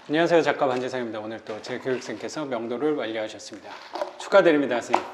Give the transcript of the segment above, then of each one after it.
안녕하세요, 작가 반지상입니다. 오늘 또 제 교육생께서 명도를 완료하셨습니다. 축하드립니다, 선생님.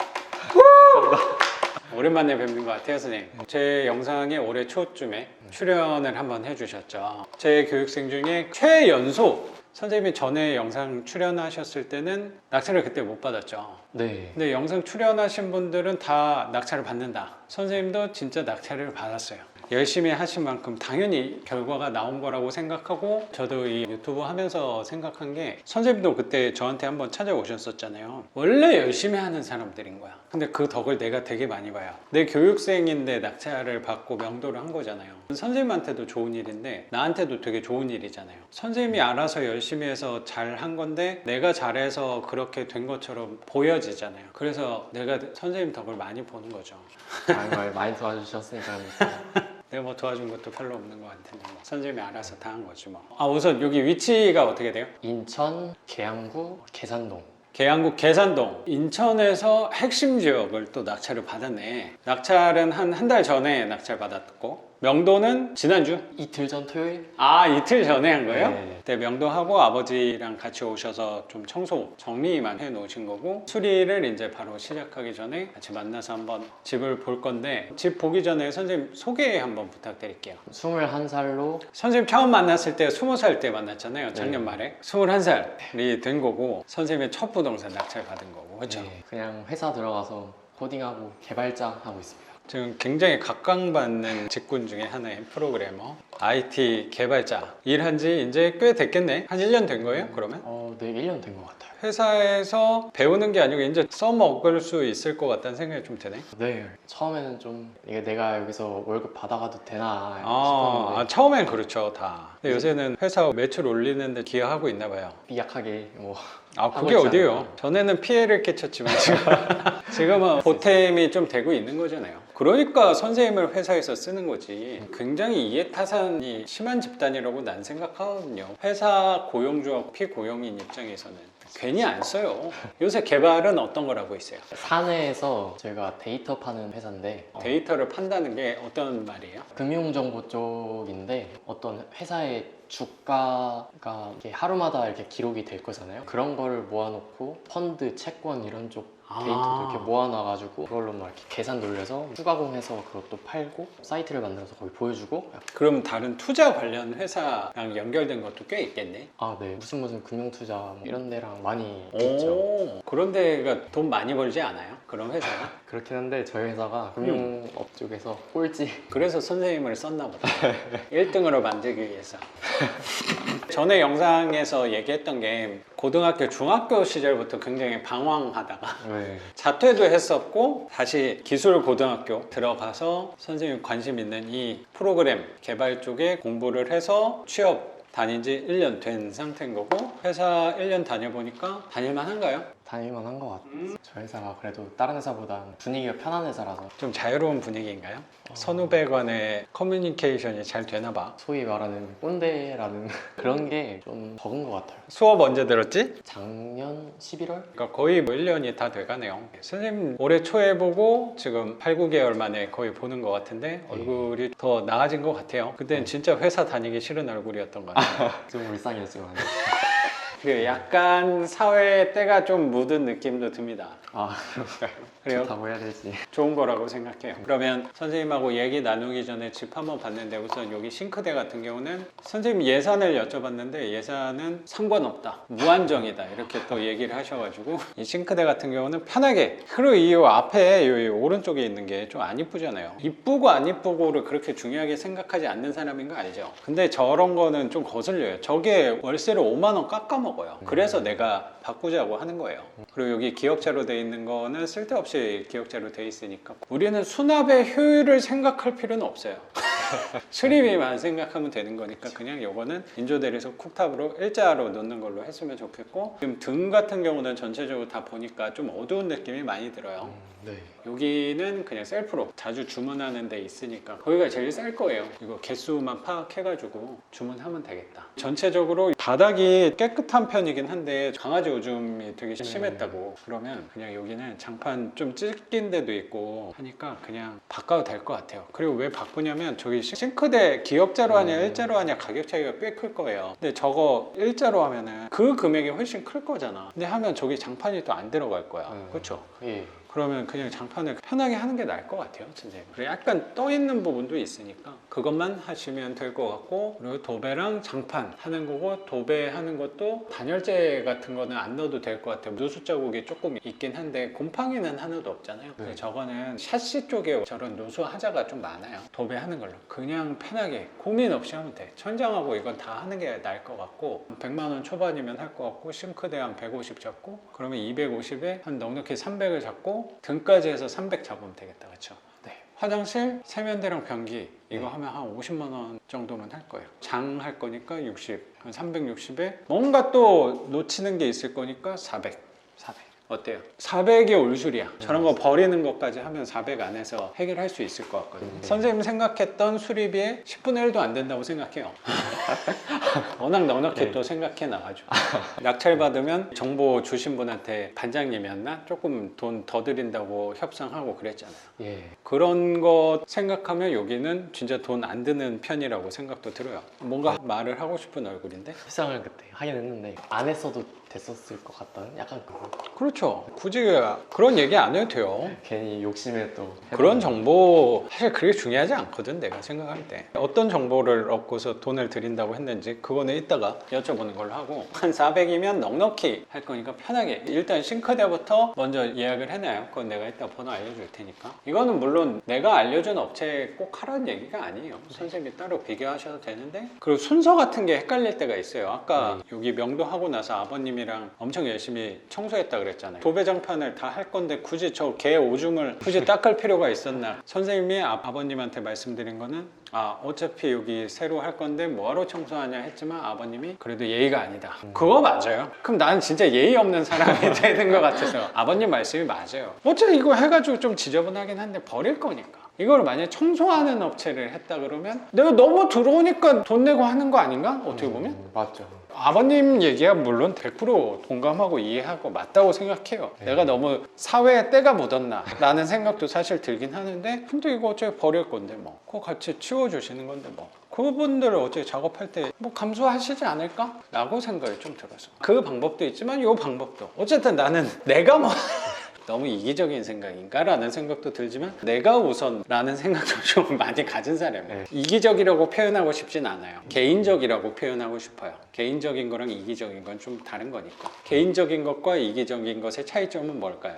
오랜만에 뵙는 것 같아요, 선생님. 제 영상에 올해 초쯤에 출연을 한번 해주셨죠. 제 교육생 중에 최연소 선생님이 전에 영상 출연하셨을 때는 낙찰을 그때 못 받았죠. 네. 근데 영상 출연하신 분들은 다 낙찰을 받는다. 선생님도 진짜 낙찰을 받았어요. 열심히 하신 만큼 당연히 결과가 나온 거라고 생각하고, 저도 이 유튜브 하면서 생각한 게, 선생님도 그때 저한테 한번 찾아오셨었잖아요. 원래 열심히 하는 사람들인 거야. 근데 그 덕을 내가 되게 많이 봐요. 내 교육생인데 낙찰을 받고 명도를 한 거잖아요. 선생님한테도 좋은 일인데 나한테도 되게 좋은 일이잖아요. 선생님이 알아서 열심히 해서 잘 한 건데 내가 잘해서 그렇게 된 것처럼 보여지잖아요. 그래서 내가 선생님 덕을 많이 보는 거죠. 많이 도와주셨으니까. 내가 뭐 도와준 것도 별로 없는 것 같은데 뭐. 선생님이 알아서 다 한 거지 뭐. 우선 여기 위치가 어떻게 돼요? 인천, 계양구, 계산동. 계양구 계산동. 인천에서 핵심 지역을 또 낙찰을 받았네. 낙찰은 한 달 전에 낙찰 받았고, 명도는 지난주? 이틀 전 토요일? 이틀 전에 한 거예요? 네. 그때 명도하고 아버지랑 같이 오셔서 좀 청소 정리만 해 놓으신 거고, 수리를 이제 바로 시작하기 전에 같이 만나서 한번 집을 볼 건데, 집 보기 전에 선생님 소개 한번 부탁드릴게요. 21살로 선생님 처음 만났을 때 20살 때 만났잖아요. 작년 말에 21살이 된 거고, 선생님의 첫 부동산 낙찰 받은 거고, 그렇죠? 네, 그냥 회사 들어가서 코딩하고 개발자 하고 있습니다. 지금 굉장히 각광받는 직군 중에 하나인 프로그래머, IT 개발자 일한 지 이제 꽤 됐겠네. 한 1년 된 거예요, 그러면? 네, 1년 된 것 같아요. 회사에서 배우는 게 아니고 이제 써먹을 수 있을 것 같다는 생각이 좀 드네. 네, 처음에는 좀 이게 내가 여기서 월급 받아가도 되나 싶었는데 처음엔 그렇죠, 다. 근데 요새는 회사 매출 올리는데 기여하고 있나 봐요. 삐약하게 뭐 그게 하고 어디예요? 있잖아요. 전에는 피해를 끼쳤지만 지금은 보탬이 좀 되고 있는 거잖아요. 그러니까 선생님을 회사에서 쓰는 거지. 굉장히 이해타산이 심한 집단이라고 난 생각하거든요. 회사 고용주와 피고용인 입장에서는 괜히 안 써요. 요새 개발은 어떤 걸 하고 있어요? 사내에서 저희가 데이터 파는 회사인데 데이터를 판다는 게 어떤 말이에요? 금융정보 쪽인데 어떤 회사의 주가가 이렇게 하루마다 이렇게 기록이 될 거잖아요. 그런 거를 모아놓고 펀드, 채권 이런 쪽 데이터도 이렇게 모아놔가지고 그걸로 막 이렇게 계산 돌려서 추가공해서 그것도 팔고 사이트를 만들어서 거기 보여주고. 그럼 다른 투자 관련 회사랑 연결된 것도 꽤 있겠네? 네, 무슨 금융투자 뭐 이런 데랑 많이 있죠. 그런 데가 돈 많이 벌지 않아요? 그런 회사가? 그렇긴 한데 저희 회사가 금융업 쪽에서 꼴찌. 그래서 선생님을 썼나 보다. 1등으로 만들기 위해서. 전에 영상에서 얘기했던 게, 고등학교, 중학교 시절부터 굉장히 방황하다가 네. 자퇴도 했었고, 다시 기술고등학교 들어가서 선생님 관심 있는 이 프로그램 개발 쪽에 공부를 해서 취업 다닌 지 1년 된 상태인 거고, 회사 1년 다녀보니까 다닐만 한가요? 다닐만 한 것 같아요. 저희 회사가 그래도 다른 회사보다 분위기가 편한 회사라서 좀 자유로운 분위기인가요? 선후배 간의 커뮤니케이션이 잘 되나 봐. 소위 말하는 꼰대라는 그런 게 좀 적은 것 같아요. 수업 언제 들었지? 작년 11월? 그러니까 거의 뭐 1년이 다 돼가네요. 선생님 올해 초에 보고 지금 8, 9개월 만에 거의 보는 것 같은데 얼굴이 더 나아진 것 같아요. 그때는 진짜 회사 다니기 싫은 얼굴이었던 것 같아요. 좀 불쌍했지만. 그리고 약간 사회의 때가 좀 묻은 느낌도 듭니다. 그런가요? 그래요? 좋다고 해야 되지. 좋은 거라고 생각해요. 그러면 선생님하고 얘기 나누기 전에 집 한번 봤는데, 우선 여기 싱크대 같은 경우는 선생님 예산을 여쭤봤는데 예산은 상관없다, 무한정이다, 이렇게 또 얘기를 하셔가지고, 이 싱크대 같은 경우는 편하게, 그리고 이 앞에 이 오른쪽에 있는 게 좀 안 이쁘잖아요. 이쁘고 안 이쁘고를 그렇게 중요하게 생각하지 않는 사람인 거 알죠? 근데 저런 거는 좀 거슬려요. 저게 월세를 5만 원 깎아 먹어요. 그래서 내가 바꾸자고 하는 거예요. 그리고 여기 기억자로 돼 있는 거는 쓸데없이 기억자로 돼 있으니까 우리는 수납의 효율을 생각할 필요는 없어요. 수리비만 생각하면 되는 거니까 그냥 요거는 인조대리석 쿡탑으로 일자로 놓는 걸로 했으면 좋겠고, 지금 등 같은 경우는 전체적으로 다 보니까 좀 어두운 느낌이 많이 들어요. 네. 여기는 그냥 셀프로 자주 주문하는 데 있으니까 거기가 제일 쌀 거예요. 이거 개수만 파악해가지고 주문하면 되겠다. 전체적으로 바닥이 깨끗한 편이긴 한데 강아지 오줌이 되게 심했다고 그러면 그냥 여기는 장판 좀 찢긴 데도 있고 하니까 그냥 바꿔도 될 것 같아요. 그리고 왜 바꾸냐면 저기 싱크대 기역자로 하냐 일자로 하냐 가격 차이가 꽤 클 거예요. 근데 저거 일자로 하면은 그 금액이 훨씬 클 거잖아. 근데 하면 저기 장판이 또 안 들어갈 거야. 그렇죠? 예. 그러면 그냥 장판을 편하게 하는 게 나을 것 같아요, 선생님. 그리고 약간 떠 있는 부분도 있으니까 그것만 하시면 될 것 같고, 그리고 도배랑 장판 하는 거고, 도배하는 것도 단열재 같은 거는 안 넣어도 될 것 같아요. 누수 자국이 조금 있긴 한데 곰팡이는 하나도 없잖아요. 근데 저거는 샤시 쪽에 저런 누수 하자가 좀 많아요. 도배하는 걸로 그냥 편하게 고민 없이 하면 돼. 천장하고 이건 다 하는 게 나을 것 같고, 100만 원 초반이면 할 것 같고, 싱크대 한 150 잡고, 그러면 250에 한 넉넉히 300을 잡고 등까지 해서 300 잡으면 되겠다. 그렇죠? 네. 화장실, 세면대랑 변기 이거 하면 한 50만 원 정도면 할 거예요. 장 할 거니까 60, 한 360에 뭔가 또 놓치는 게 있을 거니까 400. 어때요? 400이 올술이야. 저런 거 버리는 것까지 하면 400 안에서 해결할 수 있을 것 같거든요. 선생님 생각했던 수리비의 10분의 1도 안 된다고 생각해요. 워낙 넉넉히 또 생각해 놔가지고. 낙찰 받으면 정보 주신 분한테 반장님이었나? 조금 돈 더 드린다고 협상하고 그랬잖아요. 예. 그런 거 생각하면 여기는 진짜 돈 안 드는 편이라고 생각도 들어요. 뭔가 말을 하고 싶은 얼굴인데? 협상을 그때 하긴 했는데 안 했어도 됐었을 것 같다는 약간 그거. 그렇죠. 굳이 그런 얘기 안 해도 돼요. 괜히 욕심에 또 그런 정보 사실 그게 중요하지 않거든. 내가 생각할 때 어떤 정보를 얻고서 돈을 드린다고 했는지 그거는 이따가 여쭤보는 걸로 하고, 한 400이면 넉넉히 할 거니까 편하게 일단 싱크대부터 먼저 예약을 해놔요. 그건 내가 이따 번호 알려줄 테니까. 이거는 물론 내가 알려준 업체에 꼭 하라는 얘기가 아니에요. 선생님이 따로 비교하셔도 되는데, 그리고 순서 같은 게 헷갈릴 때가 있어요. 아까 여기 명도하고 나서 아버님이랑 엄청 열심히 청소했다 그랬잖아요. 도배장판을 다 할 건데 굳이 저 개 오줌을 굳이 닦을 필요가 있었나. 선생님이 아버님한테 말씀드린 거는 어차피 여기 새로 할 건데 뭐하러 청소하냐 했지만 아버님이 그래도 예의가 아니다. 그거 맞아요. 그럼 나는 진짜 예의 없는 사람이 되는 것 같아서 아버님 말씀이 맞아요. 어차피 이거 해가지고 좀 지저분하긴 한데 버릴 거니까. 이걸 만약에 청소하는 업체를 했다 그러면 내가 너무 들어오니까 돈 내고 하는 거 아닌가? 어떻게 보면? 맞죠. 아버님 얘기가 물론 100% 동감하고 이해하고 맞다고 생각해요. 내가 너무 사회에 때가 묻었나 라는 생각도 사실 들긴 하는데, 근데 이거 어차피 버릴 건데 뭐 그거 같이 치워주시는 건데 뭐 그분들을 어차피 작업할 때 뭐 감수하시지 않을까? 라고 생각이 좀 들어서 그 방법도 있지만 이 방법도 어쨌든 나는 내가 뭐 너무 이기적인 생각인가? 라는 생각도 들지만 내가 우선 라는 생각도 좀 많이 가진 사람이에요. 이기적이라고 표현하고 싶진 않아요. 개인적이라고 표현하고 싶어요. 개인적인 거랑 이기적인 건 좀 다른 거니까. 개인적인 것과 이기적인 것의 차이점은 뭘까요?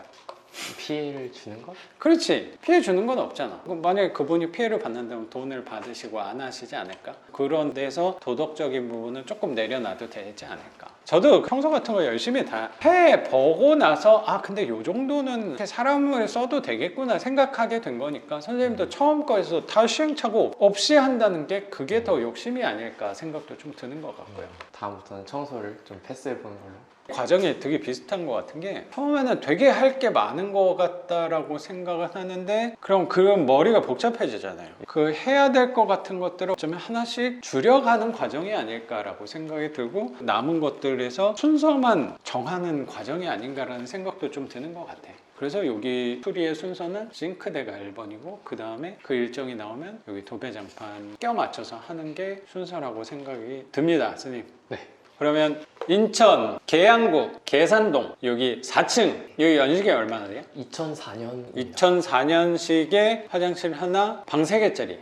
피해를 주는 것? 그렇지. 피해 주는 건 없잖아. 그럼 만약에 그분이 피해를 받는다면 돈을 받으시고 안 하시지 않을까? 그런 데서 도덕적인 부분은 조금 내려놔도 되지 않을까? 저도 평소 같은 거 열심히 다 해보고 나서 근데 요 정도는 사람을 써도 되겠구나 생각하게 된 거니까, 선생님도 처음 거에서 다 시행착오 없이 한다는 게 그게 더 욕심이 아닐까 생각도 좀 드는 것 같고요. 다음부터는 청소를 좀 패스해보는 걸로. 과정이 되게 비슷한 것 같은 게, 처음에는 되게 할 게 많은 것 같다라고 생각을 하는데 그럼 그 머리가 복잡해지잖아요. 그 해야 될 것 같은 것들을 어쩌면 하나씩 줄여가는 과정이 아닐까라고 생각이 들고, 남은 것들에서 순서만 정하는 과정이 아닌가라는 생각도 좀 드는 것 같아요. 그래서 여기 수리의 순서는 싱크대가 1번이고 그 다음에 그 일정이 나오면 여기 도배장판 껴 맞춰서 하는 게 순서라고 생각이 듭니다, 선생님. 네. 그러면 인천, 계양구, 계산동 여기 4층 여기 연식이 얼마나 돼요? 2004년 2004년식의 화장실 하나, 방 3개짜리.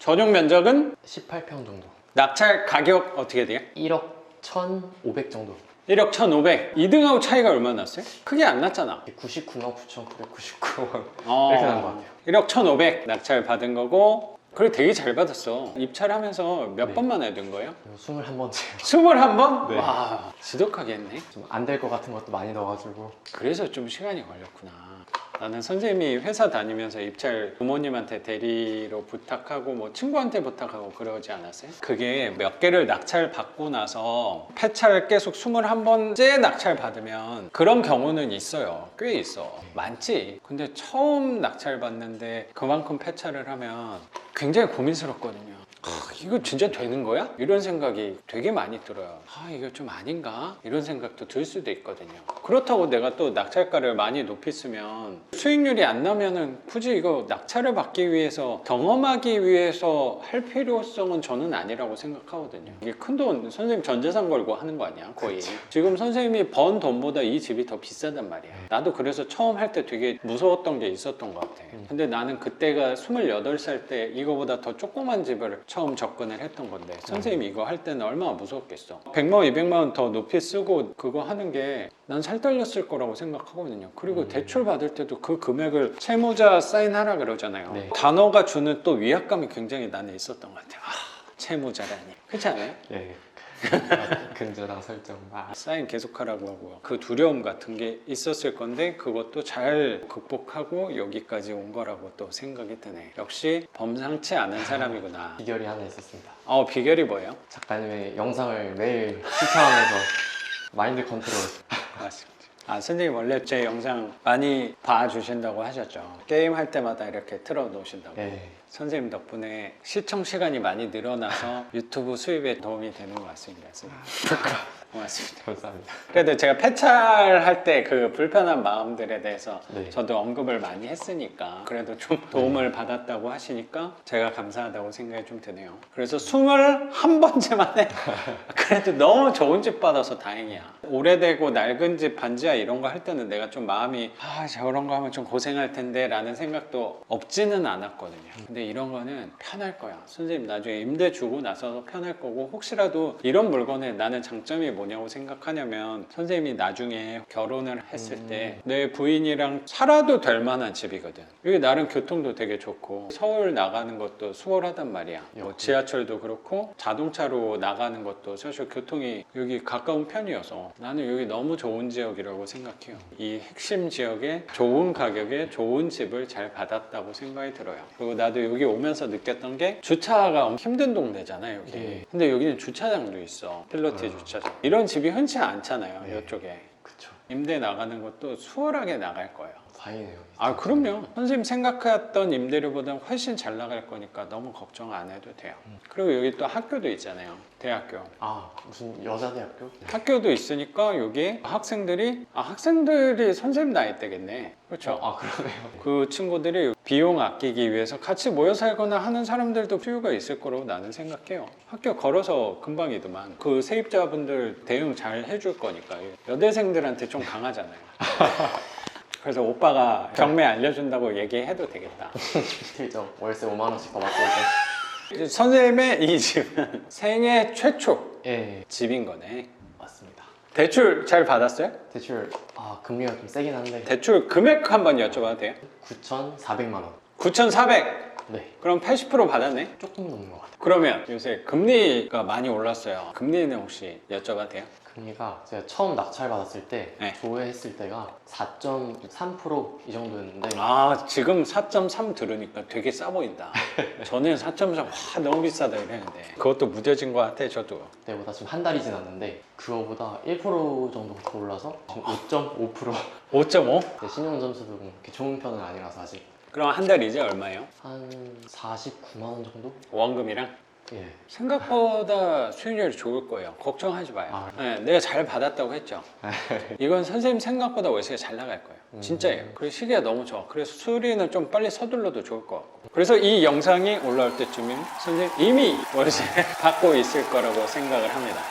전용 면적은 18평 정도. 낙찰 가격 어떻게 돼요? 1억 1,500 정도. 1억 1,500. 2등하고 차이가 얼마나 났어요? 크게 안 났잖아. 99만 9,999원 어, 이렇게 나는 것 같아요. 1억 1,500 낙찰 받은 거고, 그래 되게 잘 받았어. 입찰하면서 몇 번 만에 된 거예요? 21번째요. 21번? 네. 와, 지독하게 했네. 좀 안 될 것 같은 것도 많이 넣어가지고. 그래서 좀 시간이 걸렸구나. 나는 선생님이 회사 다니면서 입찰 부모님한테 대리로 부탁하고 뭐 친구한테 부탁하고 그러지 않았어요? 그게 몇 개를 낙찰 받고 나서 폐차를 계속 21번째 낙찰 받으면 그런 경우는 있어요. 꽤 있어. 많지. 근데 처음 낙찰 받는데 그만큼 폐차를 하면 굉장히 고민스럽거든요. 이거 진짜 되는 거야? 이런 생각이 되게 많이 들어요. 이거 좀 아닌가? 이런 생각도 들 수도 있거든요. 그렇다고 내가 또 낙찰가를 많이 높이 쓰면 수익률이 안 나면은 굳이 이거 낙찰을 받기 위해서 경험하기 위해서 할 필요성은 저는 아니라고 생각하거든요. 이게 큰 돈, 선생님 전 재산 걸고 하는 거 아니야? 거의. 지금 선생님이 번 돈보다 이 집이 더 비싸단 말이야. 나도 그래서 처음 할 때 되게 무서웠던 게 있었던 것 같아. 근데 나는 그때가 28살 때 이거보다 더 조그만 집을 처음 접근을 했던 건데 선생님이 이거 할 때는 얼마나 무서웠겠어. 100만 원, 200만 원 더 높이 쓰고 그거 하는 게 난 살떨렸을 거라고 생각하거든요. 그리고 대출 받을 때도 그 금액을 채무자 사인하라 그러잖아요. 네. 단어가 주는 또 위압감이 굉장히 나는 있었던 것 같아요. 채무자라니. 그렇지 않아요? 네. 근저당 설정. 사인 계속하라고 하고 그 두려움 같은 게 있었을 건데 그것도 잘 극복하고 여기까지 온 거라고 또 생각이 드네. 역시 범상치 않은 사람이구나. 비결이 하나 있었습니다. 비결이 뭐예요? 작가님의 영상을 매일 시청하면서 마인드 컨트롤. 맞습니다. 선생님 원래 제 영상 많이 봐주신다고 하셨죠. 게임 할 때마다 이렇게 틀어 놓으신다고. 네. 선생님 덕분에 시청 시간이 많이 늘어나서 유튜브 수입에 도움이 되는 것 같습니다. 고맙습니다. 감사합니다. 그래도 제가 폐찰할 때 그 불편한 마음들에 대해서 네. 저도 언급을 많이 했으니까 그래도 좀 도움을 받았다고 하시니까 제가 감사하다고 생각이 좀 드네요. 그래서 21번째 만에 그래도 너무 좋은 집 받아서 다행이야. 오래되고 낡은 집 반지하 이런 거 할 때는 내가 좀 마음이 저런 거 하면 좀 고생할 텐데 라는 생각도 없지는 않았거든요. 근데 이런 거는 편할 거야. 선생님 나중에 임대 주고 나서 편할 거고 혹시라도 이런 물건에 나는 장점이 뭐냐고 생각하냐면 선생님이 나중에 결혼을 했을 때 내 부인이랑 살아도 될 만한 집이거든. 여기 나름 교통도 되게 좋고 서울 나가는 것도 수월하단 말이야. 뭐 지하철도 그렇고 자동차로 나가는 것도 사실 교통이 여기 가까운 편이어서 나는 여기 너무 좋은 지역이라고 생각해요. 이 핵심 지역에 좋은 가격에 좋은 집을 잘 받았다고 생각이 들어요. 그리고 나도 여기 오면서 느꼈던 게 주차가 엄청 힘든 동네잖아요 여기. 네. 근데 여기는 주차장도 있어. 필로티 주차장. 이런 집이 흔치 않잖아요. 네. 이쪽에. 그쵸. 임대 나가는 것도 수월하게 나갈 거예요. 다행이네요. 그럼요. 선생님 생각했던 임대료보다 훨씬 잘 나갈 거니까 너무 걱정 안 해도 돼요. 그리고 여기 또 학교도 있잖아요. 대학교. 무슨 여자대학교? 학교도 있으니까 여기 학생들이 선생님 나이대겠네. 그렇죠? 그러네요. 그 친구들이 비용 아끼기 위해서 같이 모여 살거나 하는 사람들도 수요가 있을 거라고 나는 생각해요. 학교 걸어서 금방이더만. 그 세입자분들 대응 잘 해줄 거니까. 여대생들한테 좀 강하잖아요. 그래서 오빠가 경매 알려준다고 얘기해도 되겠다. 실적 월세 5만 원씩 더 받고 있죠. 선생님의 이 집은 생애 최초 예, 집인 거네. 맞습니다. 대출 잘 받았어요? 대출 금리가 좀 세긴 한데 대출 금액 한번 여쭤봐도 돼요? 9,400만 원. 9,400. 네, 그럼 80% 받았네? 조금 넘는 것 같아요. 그러면 요새 금리가 많이 올랐어요. 금리는 혹시 여쭤봐도 돼요? 금리가 제가 처음 낙찰 받았을 때 네. 조회했을 때가 4.3%이 정도였는데 지금 4.3 들으니까 되게 싸 보인다. 전에 4.3 너무 비싸다 이랬는데 그것도 무뎌진 것 같아 저도. 그때보다 지금 한 달이 지났는데 그거보다 1% 정도 더 올라서 지금 5.5%. 5.5? 신용 점수도 그렇게 좋은 편은 아니라서 아직 그럼 한 달 이제 얼마예요? 한 49만 원 정도? 원금이랑? 예. 생각보다 수익률이 좋을 거예요. 걱정하지 마요. 네, 내가 잘 받았다고 했죠. 이건 선생님 생각보다 월세가 잘 나갈 거예요. 진짜예요. 그리고 시기가 너무 좋아. 그래서 수리는 좀 빨리 서둘러도 좋을 것 같고. 그래서 이 영상이 올라올 때쯤이면 선생님 이미 월세 받고 있을 거라고 생각을 합니다.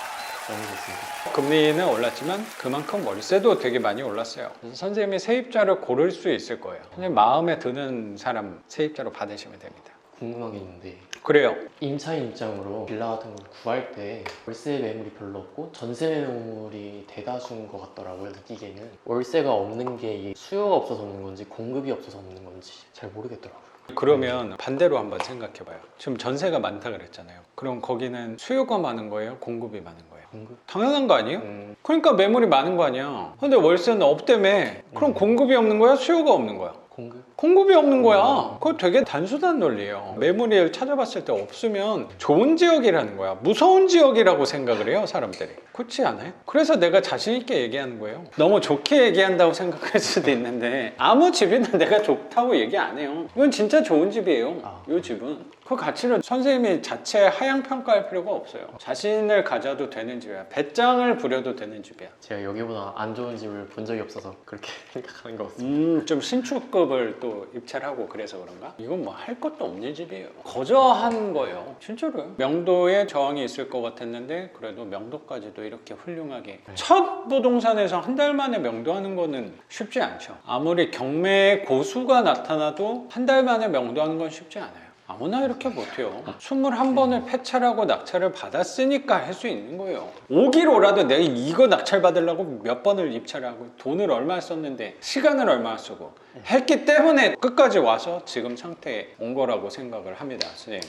너무 좋습니다. 금리는 올랐지만 그만큼 월세도 되게 많이 올랐어요. 그래서 선생님이 세입자를 고를 수 있을 거예요. 선생님 마음에 드는 사람 세입자로 받으시면 됩니다. 궁금한 게 있는데 그래요. 임차인 입장으로 빌라 같은 걸 구할 때 월세 매물이 별로 없고 전세 매물이 대다수인 것 같더라고요. 느끼기에는 월세가 없는 게 이게 수요가 없어서 없는 건지 공급이 없어서 없는 건지 잘 모르겠더라고요. 그러면 반대로 한번 생각해봐요. 지금 전세가 많다 그랬잖아요. 그럼 거기는 수요가 많은 거예요? 공급이 많은 거예요? 공급? 당연한 거 아니에요? 그러니까 매물이 많은 거 아니야. 근데 월세는 없다며. 그럼 공급이 없는 거야? 수요가 없는 거야? 공급? 공급이 없는 거야. 그거 되게 단순한 논리예요. 매물을 찾아봤을 때 없으면 좋은 지역이라는 거야. 무서운 지역이라고 생각을 해요, 사람들이. 그렇지 않아요? 그래서 내가 자신 있게 얘기하는 거예요. 너무 좋게 얘기한다고 생각할 수도 있는데 아무 집이나 내가 좋다고 얘기 안 해요. 이건 진짜 좋은 집이에요. 이 집은. 그 가치를 선생님이 자체 하향 평가할 필요가 없어요. 자신을 가져도 되는 집이야. 배짱을 부려도 되는 집이야. 제가 여기보다 안 좋은 집을 본 적이 없어서 그렇게 생각하는 것 같습니다. 좀 신축급을 또 입찰하고 그래서 그런가? 이건 뭐 할 것도 없는 집이에요. 거저한 거예요. 진짜로. 명도에 저항이 있을 것 같았는데 그래도 명도까지도 이렇게 훌륭하게. 첫 부동산에서 한 달 만에 명도하는 거는 쉽지 않죠. 아무리 경매의 고수가 나타나도 한 달 만에 명도하는 건 쉽지 않아요. 아무나 이렇게 못해요. 21번을 폐차하고 낙찰을 받았으니까 할 수 있는 거예요. 5기로라도 내가 이거 낙찰 받으려고 몇 번을 입찰하고 돈을 얼마 썼는데 시간을 얼마 쓰고 했기 때문에 끝까지 와서 지금 상태에 온 거라고 생각을 합니다. 선생님.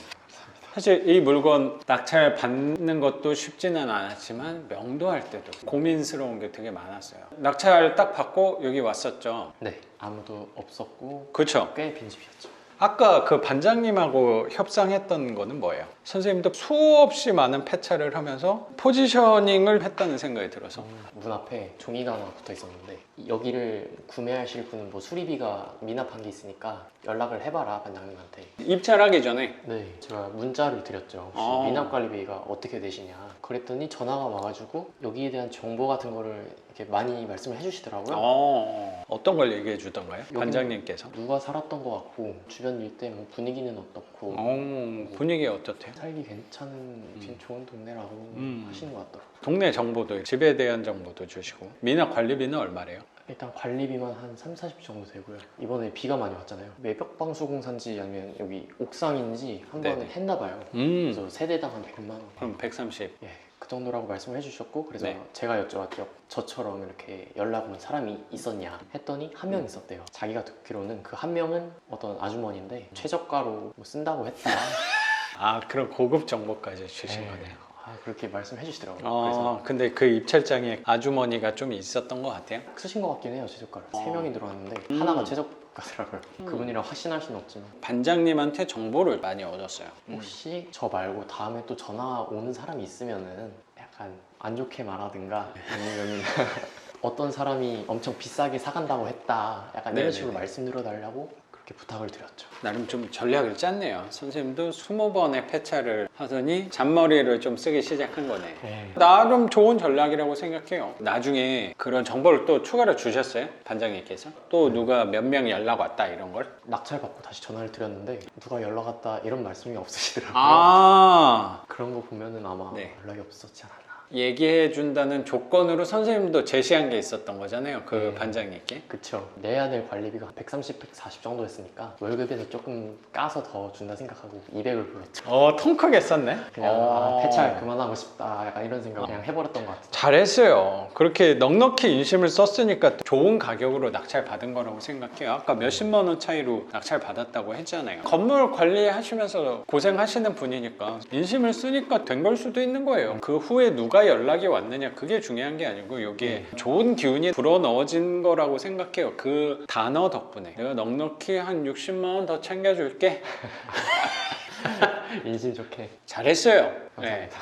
사실 이 물건 낙찰 받는 것도 쉽지는 않았지만 명도할 때도 고민스러운 게 되게 많았어요. 낙찰 딱 받고 여기 왔었죠. 네, 아무도 없었고 그렇죠. 꽤 빈집이었죠. 아까 그 반장님하고 협상했던 거는 뭐예요? 선생님도 수없이 많은 폐차를 하면서 포지셔닝을 했다는 생각이 들어서 문 앞에 종이가 하나 붙어 있었는데 여기를 구매하실 분은 뭐 수리비가 미납한 게 있으니까 연락을 해봐라 반장님한테. 입찰하기 전에 네, 제가 문자를 드렸죠. 혹시 미납관리비가 어떻게 되시냐. 그랬더니 전화가 와가지고 여기에 대한 정보 같은 거를 이렇게 많이 말씀을 해주시더라고요. 어떤 걸 얘기해 주던가요? 여기는 반장님께서? 누가 살았던 것 같고 주변 일대 뭐 분위기는 어떻고 분위기 어떻대요? 살기 괜찮은 좋은 동네라고 하시는 것 같더라고요. 동네 정보도 집에 대한 정보도 주시고 미납 관리비는 얼마래요? 일단 관리비만 한 3, 40 정도 되고요. 이번에 비가 많이 왔잖아요. 외벽방수 공사인지 아니면 여기 옥상인지 한번 네네. 했나 봐요. 그래서 세대당 한 100만 원. 그럼 130. 예, 그 정도라고 말씀을 해주셨고 그래서 네. 제가 여쭤봤죠. 저처럼 이렇게 연락 온 사람이 있었냐 했더니 한 명 있었대요. 자기가 듣기로는 그 한 명은 어떤 아주머니인데 최저가로 뭐 쓴다고 했다. 그런 고급 정보까지 주신 네. 거네요. 그렇게 말씀해 주시더라고요. 그래서 근데 그 입찰장에 아주머니가 좀 있었던 것 같아요. 쓰신 것 같긴 해요. 최저가를. 3명이 들어왔는데 하나가 최저가더라고요. 그분이랑 확신할 수는 없지만 반장님한테 정보를 많이 얻었어요. 혹시 저 말고 다음에 또 전화 오는 사람이 있으면은 약간 안 좋게 말하든가 아니면 어떤 사람이 엄청 비싸게 사간다고 했다 약간 이런 식으로 말씀드려달라고 그렇게 부탁을 드렸죠. 나름 좀 전략을 짰네요. 선생님도 20번의 폐차를 하더니 잔머리를 좀 쓰기 시작한 거네. 나름 좋은 전략이라고 생각해요. 나중에 그런 정보를 또 추가로 주셨어요? 반장님께서? 또 누가 몇 명 연락 왔다 이런 걸? 낙찰 받고 다시 전화를 드렸는데 누가 연락 왔다 이런 말씀이 없으시더라고요. 그런 거 보면은 아마 네. 연락이 없었지 않았나. 얘기해 준다는 조건으로 선생님도 제시한 게 있었던 거잖아요. 그 반장님께. 그쵸. 내야 될 관리비가 130, 140 정도 했으니까 월급에서 조금 까서 더 준다 생각하고 200을 불렀죠. 통 크게 썼네? 그냥 폐찰 그만하고 싶다 약간 이런 생각 그냥 해버렸던 것 같아요. 잘했어요. 그렇게 넉넉히 인심을 썼으니까 좋은 가격으로 낙찰 받은 거라고 생각해요. 아까 몇십만 원 차이로 낙찰 받았다고 했잖아요. 건물 관리하시면서 고생하시는 분이니까 인심을 쓰니까 된 걸 수도 있는 거예요. 그 후에 누가 연락이 왔느냐 그게 중요한 게 아니고 여기에 좋은 기운이 불어넣어진 거라고 생각해요. 그 단어 덕분에 내가 넉넉히 한 60만 원 더 챙겨줄게. 인심 좋게. 잘했어요. 감사합니다.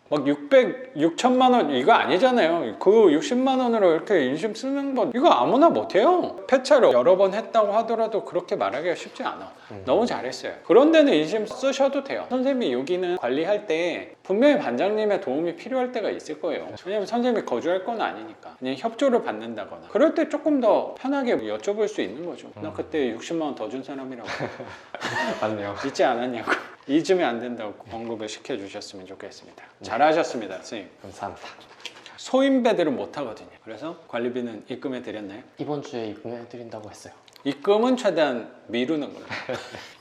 막 6천만 원 이거 아니잖아요. 그 60만 원으로 이렇게 인심 쓰는 거 이거 아무나 못해요. 폐차를 여러 번 했다고 하더라도 그렇게 말하기가 쉽지 않아. 너무 잘했어요. 그런 데는 인심 쓰셔도 돼요. 선생님이 여기는 관리할 때 분명히 반장님의 도움이 필요할 때가 있을 거예요. 왜냐면 선생님이 거주할 건 아니니까 그냥 협조를 받는다거나 그럴 때 조금 더 편하게 여쭤볼 수 있는 거죠. 나 그때 60만 원 더 준 사람이라고 맞네요. 잊지 않았냐고. 잊으면 안 된다고 언급을 시켜주셨으면 좋겠습니다. 잘하셨습니다, 선생님. 감사합니다. 소인배들은 못하거든요. 그래서 관리비는 입금해 드렸나요? 이번 주에 입금해드린다고 했어요. 입금은 최대한 미루는 걸로.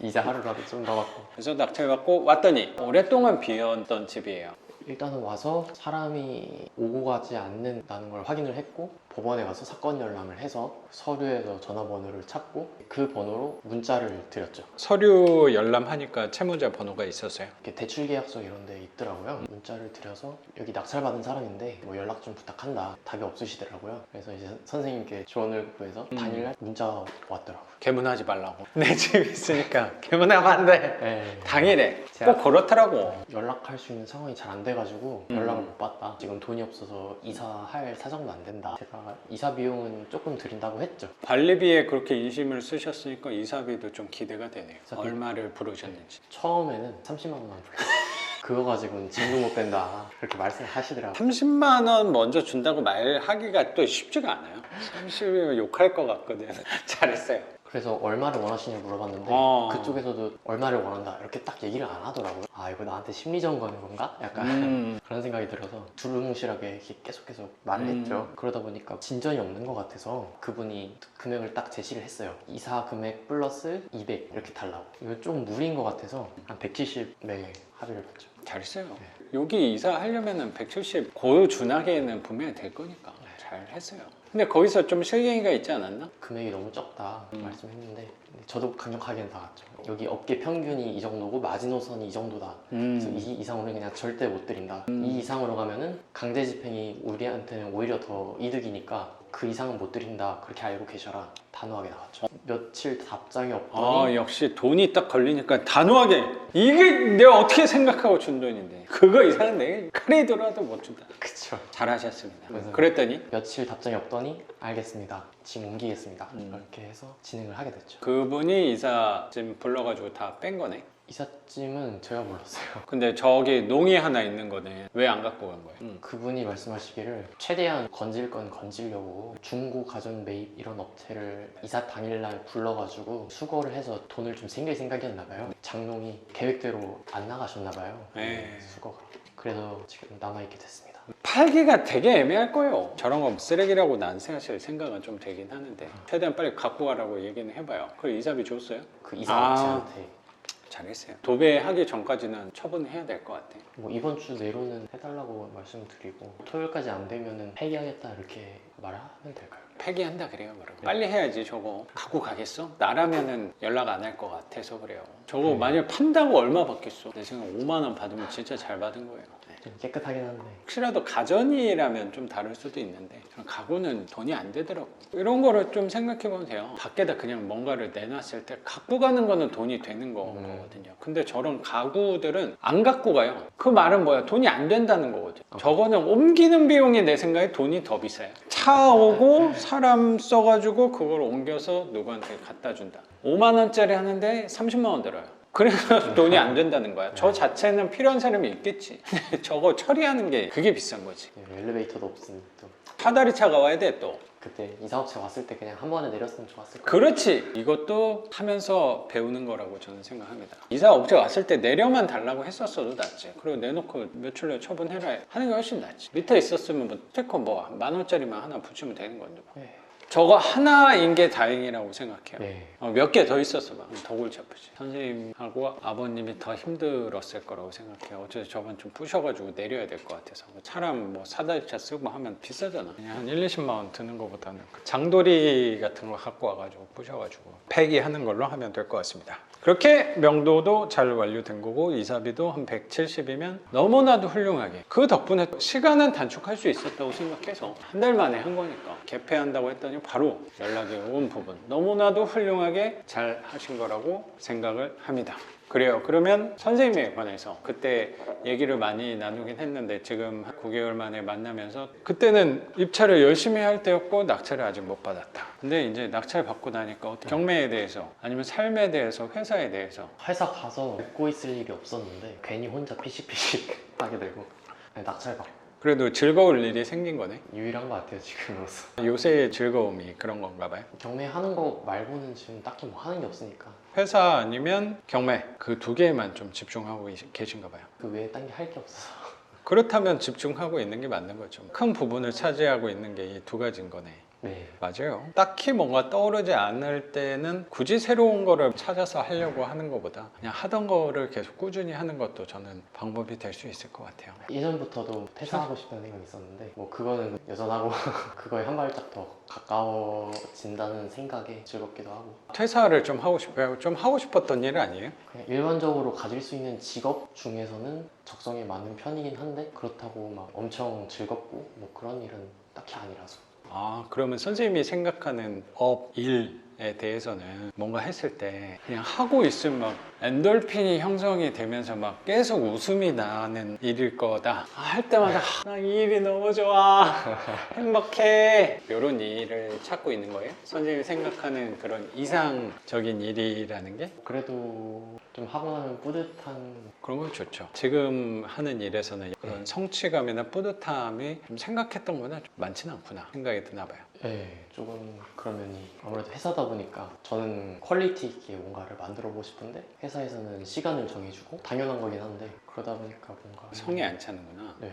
이자 하루라도 좀 더 받고. 그래서 낙찰 받고 왔더니 오랫동안 비었던 집이에요. 일단은 와서 사람이 오고 가지 않는다는 걸 확인을 했고 법원에 가서 사건 열람을 해서 서류에서 전화번호를 찾고 그 번호로 문자를 드렸죠. 서류 열람하니까 채무자 번호가 있었어요. 이렇게 대출계약서 이런 데 있더라고요. 문자를 드려서 여기 낙찰받은 사람인데 뭐 연락 좀 부탁한다. 답이 없으시더라고요. 그래서 이제 선생님께 조언을 구해서 당일날 문자가 왔더라고요. 개문하지 말라고. 내 집 있으니까 개문하면 안 돼. 네. 당일에 제가 꼭 그렇더라고. 연락할 수 있는 상황이 잘 안 돼가지고 연락을 못 받다. 지금 돈이 없어서 이사할 사정도 안 된다. 제가 이사 비용은 조금 드린다고 했죠. 관리비에 그렇게 인심을 쓰셨으니까 이사비도 좀 기대가 되네요. 이사비. 얼마를 부르셨는지. 처음에는 30만 원만 불렀어요. 그거 가지고는 짐도 못 뺀다. 그렇게 말씀하시더라고요. 30만 원 먼저 준다고 말하기가 또 쉽지가 않아요. 30이면 욕할 것 같거든. 잘했어요. 그래서 얼마를 원하시냐고 물어봤는데 그쪽에서도 얼마를 원한다 이렇게 딱 얘기를 안 하더라고요. 아 이거 나한테 심리전 거는 건가? 약간 그런 생각이 들어서 두루뭉실하게 이렇게 계속 말을 했죠. 그러다 보니까 진전이 없는 것 같아서 그분이 금액을 딱 제시를 했어요. 이사 금액 플러스 200 이렇게 달라고. 이거 좀 무리인 것 같아서 한 170에 합의를 봤죠. 잘했어요. 여기 이사하려면 170 고준하게는 분명히 될 거니까 잘 했어요. 근데 거기서 좀 실갱이가 있지 않았나? 금액이 너무 적다 말씀했는데 저도 강력하게는 나갔죠. 여기 업계 평균이 이 정도고 마지노선이 이 정도다. 그래서 이 이상으로는 그냥 절대 못 드린다. 이 이상으로 가면은 강제 집행이 우리한테는 오히려 더 이득이니까 그 이상은 못 드린다. 그렇게 알고 계셔라. 단호하게 나갔죠. 며칠 답장이 없더니 역시 돈이 딱 걸리니까 단호하게 이게 내가 어떻게 생각하고 준 돈인데 그거 이상은 내가 크레이드로라도 못 준다. 그쵸. 잘하셨습니다. 그래서 그랬더니 며칠 답장이 없더니 알겠습니다. 짐 옮기겠습니다. 이렇게 해서 진행을 하게 됐죠. 그분이 이사짐 불러가지고 다 뺀 거네. 이삿짐은 제가 몰랐어요. 근데 저기 농이 하나 있는 거네. 왜 안 갖고 간 거예요? 그분이 말씀하시기를 최대한 건질 건 건지려고 중고 가전 매입 이런 업체를 이사 당일날 불러가지고 수거를 해서 돈을 좀 챙길 생각이었나 봐요. 장롱이 계획대로 안 나가셨나 봐요. 네. 수거가. 그래서 지금 남아있게 됐습니다. 팔기가 되게 애매할 거예요. 저런 거 쓰레기라고 난 사실 생각은 좀 되긴 하는데 최대한 빨리 갖고 가라고 얘기는 해봐요. 그걸 이사비 줬어요? 그 이사 업체한테 잘했어요. 도배하기 전까지는 처분해야 될 것 같아. 뭐 이번 주 내로는 해달라고 말씀드리고 토요일까지 안 되면은 폐기하겠다 이렇게 말하면 될까요? 폐기한다 그래요. 그럼 빨리 해야지. 저거 갖고 가겠어? 나라면은 연락 안 할 것 같아서 그래요. 저거 만약 판다고 얼마 받겠어? 내 생각 5만 원 받으면 진짜 잘 받은 거예요. 좀 깨끗하긴 한데 혹시라도 가전이라면 좀 다를 수도 있는데 가구는 돈이 안 되더라고. 이런 거를 좀 생각해 보면 돼요. 밖에다 그냥 뭔가를 내놨을 때 갖고 가는 거는 돈이 되는 거거든요. 근데 저런 가구들은 안 갖고 가요. 그 말은 뭐야? 돈이 안 된다는 거거든요. 저거는 옮기는 비용이 내 생각에 돈이 더 비싸요. 차 오고 사람 써가지고 그걸 옮겨서 누구한테 갖다 준다. 5만 원짜리 하는데 30만 원 들어요. 그래서 돈이 안 된다는 거야. 저 자체는 필요한 사람이 있겠지. 저거 처리하는 게 그게 비싼 거지. 엘리베이터도 없으니 또 사다리 차가 와야 돼 또. 그때 이사업체 왔을 때 그냥 한 번에 내렸으면 좋았을 거예요. 그렇지. 이것도 하면서 배우는 거라고 저는 생각합니다. 이사 업체 왔을 때 내려만 달라고 했었어도 낫지. 그리고 내놓고 며칠 내에 처분해라 하는 게 훨씬 낫지. 밑에 있었으면 뭐 스티커 뭐 10,000원짜리만 하나 붙이면 되는 건데 뭐. 네. 저거 하나인 게 다행이라고 생각해요. 네. 몇 개 더 있었어 봐. 더 골치 아프지. 선생님하고 아버님이 더 힘들었을 거라고 생각해요. 어차피 저번 좀 부셔가지고 내려야 될 것 같아서. 사람 뭐 사다리차 쓰고 하면 비싸잖아. 그냥 한 1, 20만 원 드는 것보다는 장도리 같은 거 갖고 와가지고 부셔가지고 폐기하는 걸로 하면 될 것 같습니다. 그렇게 명도도 잘 완료된 거고 이사비도 한 170이면 너무나도 훌륭하게 그 덕분에 시간은 단축할 수 있었다고 생각해서 한 달 만에 한 거니까 개폐한다고 했더니 바로 연락이 온 부분 너무나도 훌륭하게 잘 하신 거라고 생각을 합니다. 그래요. 그러면 선생님에 관해서 그때 얘기를 많이 나누긴 했는데 지금 9개월 만에 만나면서 그때는 입찰을 열심히 할 때였고 낙찰을 아직 못 받았다. 근데 이제 낙찰 받고 나니까 경매에 대해서 아니면 삶에 대해서 회사에 대해서 회사 가서 웃고 있을 일이 없었는데 괜히 혼자 피식피식 하게 되고 낙찰 받고 그래도 즐거울 일이 생긴 거네. 유일한 것 같아요 지금으로서. 요새의 즐거움이 그런 건가 봐요. 경매하는 거 말고는 지금 딱히 뭐 하는 게 없으니까 회사 아니면 경매 그 두 개에만 좀 집중하고 계신가 봐요. 그 외에 딴 게 할 게 없어서. 그렇다면 집중하고 있는 게 맞는 거죠. 큰 부분을 차지하고 있는 게 이 두 가지인 거네. 네. 맞아요. 딱히 뭔가 떠오르지 않을 때는 굳이 새로운 거를 찾아서 하려고 하는 것보다 그냥 하던 거를 계속 꾸준히 하는 것도 저는 방법이 될 수 있을 것 같아요. 예전부터도 퇴사하고 싶다는 생각이 있었는데 뭐 그거는 여전하고 그거에 한 발짝 더 가까워진다는 생각에 즐겁기도 하고 퇴사를 좀 하고 싶어요. 좀 하고 싶었던 일 아니에요? 그냥 일반적으로 가질 수 있는 직업 중에서는 적성에 맞는 편이긴 한데 그렇다고 막 엄청 즐겁고 뭐 그런 일은 딱히 아니라서 아, 그러면 선생님이 생각하는 업, 일에 대해서는 뭔가 했을 때 그냥 하고 있으면 막 엔돌핀이 형성이 되면서 막 계속 웃음이 나는 일일 거다. 할 때마다 나 이 일이 너무 좋아. 행복해. 이런 일을 찾고 있는 거예요? 선생님이 생각하는 그런 이상적인 일이라는 게? 그래도 좀 하고 나면 뿌듯한 그런 건 좋죠. 지금 하는 일에서는 그런 성취감이나 뿌듯함이 좀 생각했던 거나 좀 많지는 않구나 생각이 드나 봐요. 네, 조금 그런 면이 아무래도 회사다 보니까 저는 퀄리티 있게 뭔가를 만들어 보고 싶은데 회사에서는 시간을 정해주고 당연한 거긴 한데 그러다 보니까 뭔가 성에 안 차는구나. 네,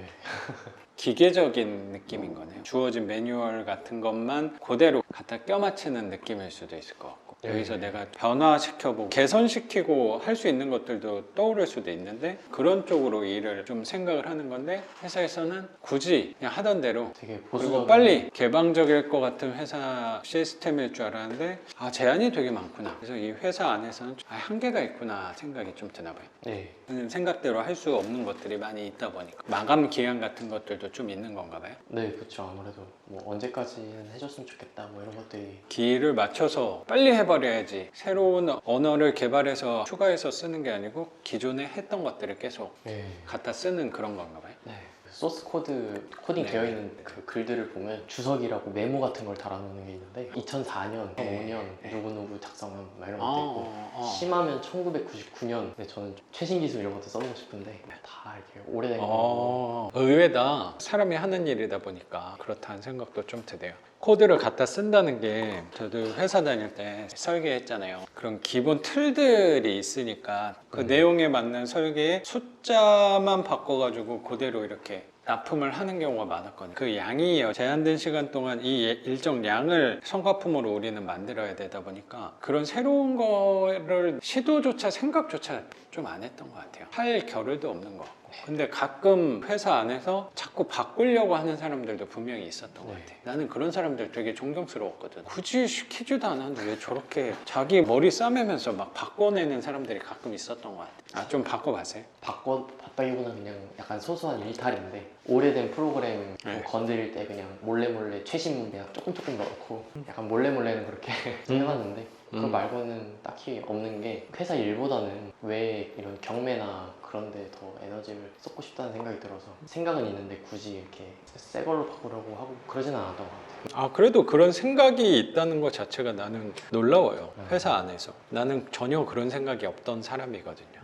기계적인 느낌인 거네요. 주어진 매뉴얼 같은 것만 그대로 갖다 껴맞추는 느낌일 수도 있을 것 같고 네. 여기서 내가 변화시켜보고 개선시키고 할 수 있는 것들도 떠오를 수도 있는데 그런 쪽으로 일을 좀 생각을 하는 건데 회사에서는 굳이 그냥 하던 대로 되게 그리고 보수적인 빨리 개방적일 것 같은 회사 시스템일 줄 알았는데 아 제한이 되게 많구나. 그래서 이 회사 안에서는 아, 한계가 있구나 생각이 좀 드나 봐요. 네, 생각대로 할 수 없는 것들이 많이 있다 보니까 마감 기한 같은 것들도 좀 있는 건가 봐요. 네, 그렇죠. 아무래도 뭐 언제까지는 해줬으면 좋겠다 뭐 이런 것들이 기를 맞춰서 빨리 해버려야지 새로운 언어를 개발해서 추가해서 쓰는 게 아니고 기존에 했던 것들을 계속 네, 갖다 쓰는 그런 건가 봐요. 네. 소스 코드 코딩 네. 되어 있는 그 글들을 보면 주석이라고 메모 같은 걸 달아놓는 게 있는데 2004년, 네. 2005년 누구누구 작성한 막 이런 아, 것도 있고 심하면 1999년 근데 저는 좀 최신 기술 이런 것도 써보고 싶은데 다 이렇게 오래된 거 의외다. 사람이 하는 일이다 보니까 그렇다는 생각도 좀 드네요. 코드를 갖다 쓴다는 게 저도 회사 다닐 때 설계했잖아요. 그런 기본 틀들이 있으니까 그 내용에 맞는 설계에 숫자만 바꿔가지고 그대로 이렇게 납품을 하는 경우가 많았거든요. 그 양이 제한된 시간 동안 이 일정 양을 성과품으로 우리는 만들어야 되다 보니까 그런 새로운 거를 시도조차 생각조차 좀 안 했던 것 같아요. 할 겨를도 없는 것 같고. 근데 가끔 회사 안에서 자꾸 바꾸려고 하는 사람들도 분명히 있었던 것 같아요. 나는 그런 사람들 되게 존경스러웠거든. 굳이 시키지도 않았는데 왜 저렇게 자기 머리 싸매면서 막 바꿔내는 사람들이 가끔 있었던 것 같아요. 아, 좀 바꿔봤어요? 바꾸기보다 그냥 약간 소소한 일탈인데 오래된 프로그램 네. 건드릴 때 그냥 몰래 최신 그냥 조금 넣고 약간 몰래는 그렇게 해봤는데 그거 말고는 딱히 없는 게 회사 일보다는 왜 이런 경매나 그런 데 더 에너지를 쏟고 싶다는 생각이 들어서 생각은 있는데 굳이 이렇게 새 걸로 바꾸려고 하고 그러진 않았던 것 같아요. 아, 그래도 그런 생각이 있다는 것 자체가 나는 놀라워요. 회사 안에서. 나는 전혀 그런 생각이 없던 사람이거든요.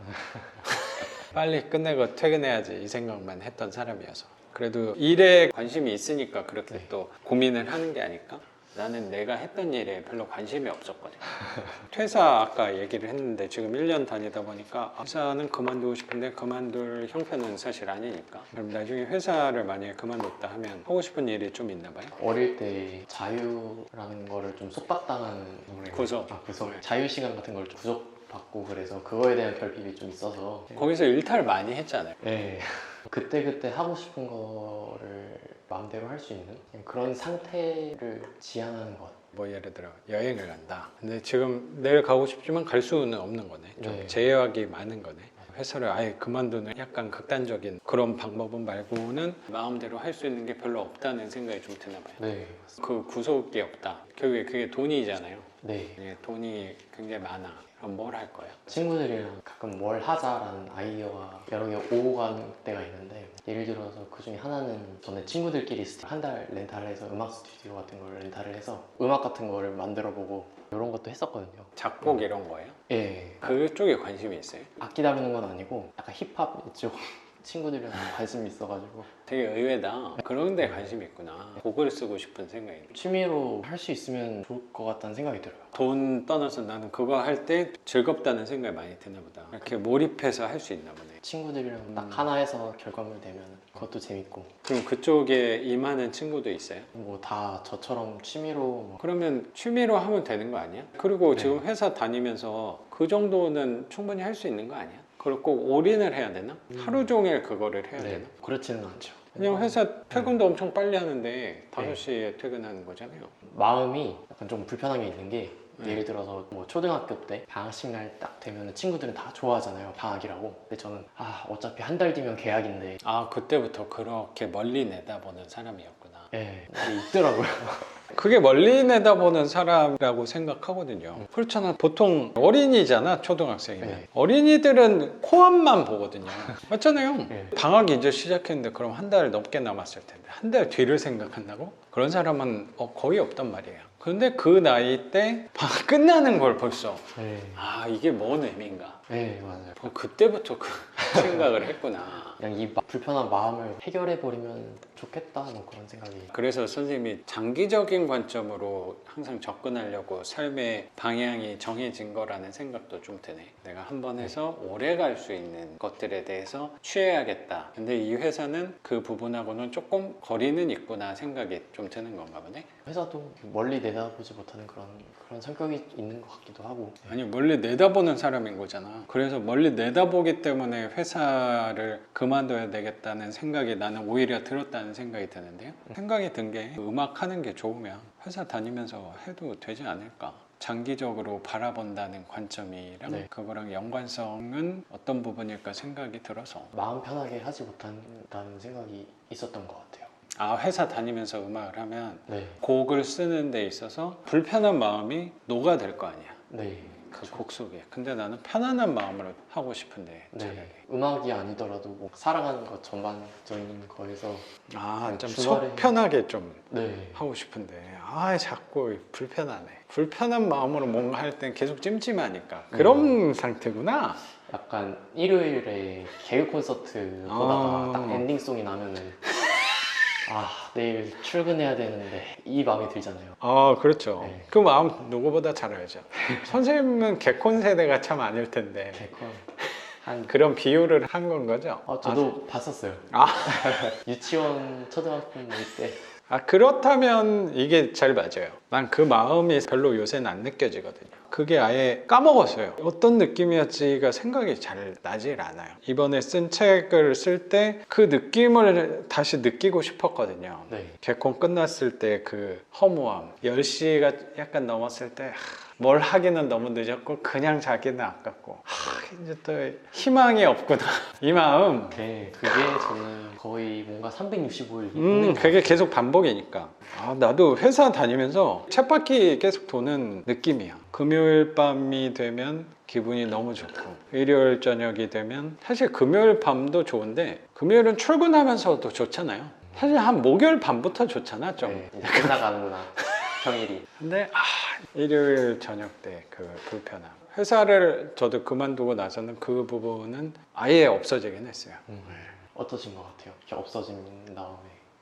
빨리 끝내고 퇴근해야지 이 생각만 했던 사람이어서. 그래도 일에 관심이 있으니까 그렇게 네. 또 고민을 하는 게 아닐까? 나는 내가 했던 일에 별로 관심이 없었거든요. 퇴사 아까 얘기를 했는데 지금 1년 다니다 보니까 회사는 그만두고 싶은데 그만둘 형편은 사실 아니니까. 그럼 나중에 회사를 만약에 그만뒀다 하면 하고 싶은 일이 좀 있나 봐요? 어릴 때 자유라는 거를 좀 속박당하는 구속. 구속 자유 시간 같은 걸 구속받고 그래서 그거에 대한 결핍이 좀 있어서 거기서 일탈 많이 했잖아요. 네. 그때 하고 싶은 거를 마음대로 할 수 있는 그냥 그런 상태를 지향하는 것. 뭐 예를 들어 여행을 간다. 근데 지금 내일 가고 싶지만 갈 수는 없는 거네. 좀 네. 제약이 많은 거네. 회사를 아예 그만두는 약간 극단적인 그런 방법은 말고는 마음대로 할 수 있는 게 별로 없다는 생각이 좀 드나 봐요. 네. 그 구속이 없다. 결국에 그게 돈이잖아요. 네. 예, 돈이 굉장히 많아. 그럼 뭘 할 거야? 친구들이랑 가끔 뭘 하자라는 아이디어가 여러 개 오고 가는 때가 있는데 예를 들어서 그 중에 하나는 전에 친구들끼리 한 달 렌탈을 해서 음악 스튜디오 같은 걸 렌탈을 해서 음악 같은 거를 만들어 보고 이런 것도 했었거든요. 작곡 이런 거예요? 예. 그쪽에 관심이 있어요? 악기 다루는 건 아니고 약간 힙합 이쪽 친구들이랑 관심이 있어가지고 되게 의외다. 그런 데 관심이 있구나. 곡을 쓰고 싶은 생각이. 취미로 할 수 있으면 좋을 것 같다는 생각이 들어요. 돈 떠나서 나는 그거 할 때 즐겁다는 생각이 많이 드나 보다. 이렇게 몰입해서 할 수 있나 보네. 친구들이랑 딱 하나 해서 결과물 되면 그것도 재밌고 그럼 그쪽에 임하는 친구도 있어요? 뭐 다 저처럼 취미로 뭐 그러면 취미로 하면 되는 거 아니야? 그리고 네. 지금 회사 다니면서 그 정도는 충분히 할 수 있는 거 아니야? 그리고 꼭 올인을 해야 되나? 하루 종일 그거를 해야 되나? 그렇지는 않죠. 그냥 회사 퇴근도 엄청 빨리 하는데 5시에 퇴근하는 거잖아요. 마음이 약간 좀 불편한 게 있는 게 네. 예를 들어서 뭐 초등학교 때 방학식 날 딱 되면 친구들은 다 좋아하잖아요. 방학이라고. 근데 저는 어차피 한 달 뒤면 개학인데 아, 그때부터 그렇게 멀리 내다보는 사람이었구나. 예, 이게 있더라고요. 그게 멀리 내다보는 사람이라고 생각하거든요. 그렇잖아. 보통 어린이잖아, 초등학생이면. 네. 어린이들은 코앞만 보거든요. 맞잖아요. 네. 방학이 이제 시작했는데 그럼 한 달 넘게 남았을 텐데 한 달 뒤를 생각한다고? 그런 사람은 거의 없단 말이에요. 그런데 그 나이 때 방학 끝나는 걸 벌써 네. 아, 이게 뭔 의미인가? 네, 맞아요. 그때부터 그 생각을 했구나. 그냥 이 불편한 마음을 해결해 버리면 좋겠다 뭐 그런 생각이. 그래서 선생님이 장기적인 관점으로 항상 접근하려고 삶의 방향이 정해진 거라는 생각도 좀 드네. 내가 한 번 해서 오래 갈 수 있는 것들에 대해서 취해야겠다. 근데 이 회사는 그 부분하고는 조금 거리는 있구나 생각이 좀 드는 건가 보네. 회사도 멀리 내다보지 못하는 그런 성격이 있는 것 같기도 하고. 아니, 멀리 내다보는 사람인 거잖아. 그래서 멀리 내다보기 때문에 회사를 그만둬야 되겠다는 생각이 나는 오히려 들었다는 생각이 드는데요. 생각이 든 게 음악 하는 게 좋으면 회사 다니면서 해도 되지 않을까. 장기적으로 바라본다는 관점이랑 네. 그거랑 연관성은 어떤 부분일까 생각이 들어서. 마음 편하게 하지 못한다는 생각이 있었던 것 같아요. 아, 회사 다니면서 음악을 하면 네. 곡을 쓰는 데 있어서 불편한 마음이 녹아들 거 아니야. 네. 그 곡 속에. 근데 나는 편안한 마음으로 하고 싶은데 차라리. 네. 음악이 아니더라도 뭐 사랑하는 것 전반적인 거에서 아, 좀 주말에- 속 편하게 좀 네. 하고 싶은데 자꾸 불편하네. 불편한 마음으로 뭔가 할 땐 계속 찜찜하니까 그런 상태구나. 약간 일요일에 개그 콘서트 보다가 아. 딱 엔딩송이 나면은 내일 출근해야 되는데 이 마음이 들잖아요. 아, 그렇죠. 네. 그 마음 누구보다 잘 알죠. 선생님은 개콘 세대가 참 아닐 텐데 개콘 한 그런 비유를 한 건 거죠? 저도 봤었어요. 아. 유치원 초등학생 때. 그렇다면 이게 잘 맞아요. 난 그 마음이 별로 요새는 안 느껴지거든요. 그게 아예 까먹었어요. 어떤 느낌이었지가 생각이 잘 나질 않아요. 이번에 쓴 책을 쓸 때 그 느낌을 다시 느끼고 싶었거든요. 네. 개콘 끝났을 때 그 허무함, 10시가 약간 넘었을 때 뭘 하기는 너무 늦었고 그냥 자기는 아깝고 이제 또 희망이 없구나 이 마음. 네, 그게 저는 거의 뭔가 365일 있는 그게 계속 반복이니까. 나도 회사 다니면서 쳇바퀴 계속 도는 느낌이야. 금요일 밤이 되면 기분이 너무 좋고 일요일 저녁이 되면 사실 금요일 밤도 좋은데 금요일은 출근하면서도 좋잖아요. 사실 한 목요일 밤부터 좋잖아 좀. 네, 이제 끝나가는구나 평일이. 근데 일요일 저녁 때 그 불편함. 회사를 저도 그만두고 나서는 그 부분은 아예 없어지긴 했어요. 어떠신 것 같아요? 이렇게 없어진 다음에.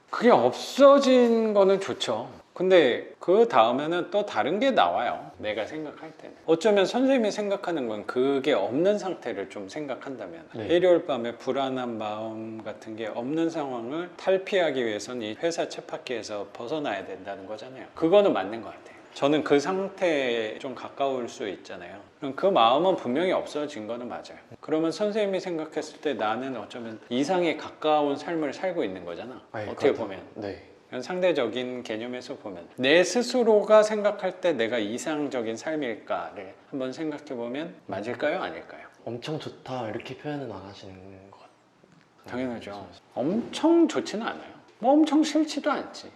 그게 없어진 거는 좋죠. 근데 그 다음에는 또 다른 게 나와요. 내가 생각할 때는. 어쩌면 선생님이 생각하는 건 그게 없는 상태를 좀 생각한다면 네. 일요일 밤에 불안한 마음 같은 게 없는 상황을 탈피하기 위해서는 이 회사 쳇바퀴에서 벗어나야 된다는 거잖아요. 그거는 맞는 것 같아요. 저는 그 상태에 좀 가까울 수 있잖아요. 그럼 그 마음은 분명히 없어진 거는 맞아요. 그러면 선생님이 생각했을 때 나는 어쩌면 이상에 가까운 삶을 살고 있는 거잖아. 네, 어떻게 그렇다. 보면. 네. 상대적인 개념에서 보면 내 스스로가 생각할 때 내가 이상적인 삶일까를 한번 생각해 보면 맞을까요? 아닐까요? 엄청 좋다 이렇게 표현은 안 하시는 것 같아요. 당연하죠. 엄청 좋지는 않아요. 뭐 엄청 싫지도 않지.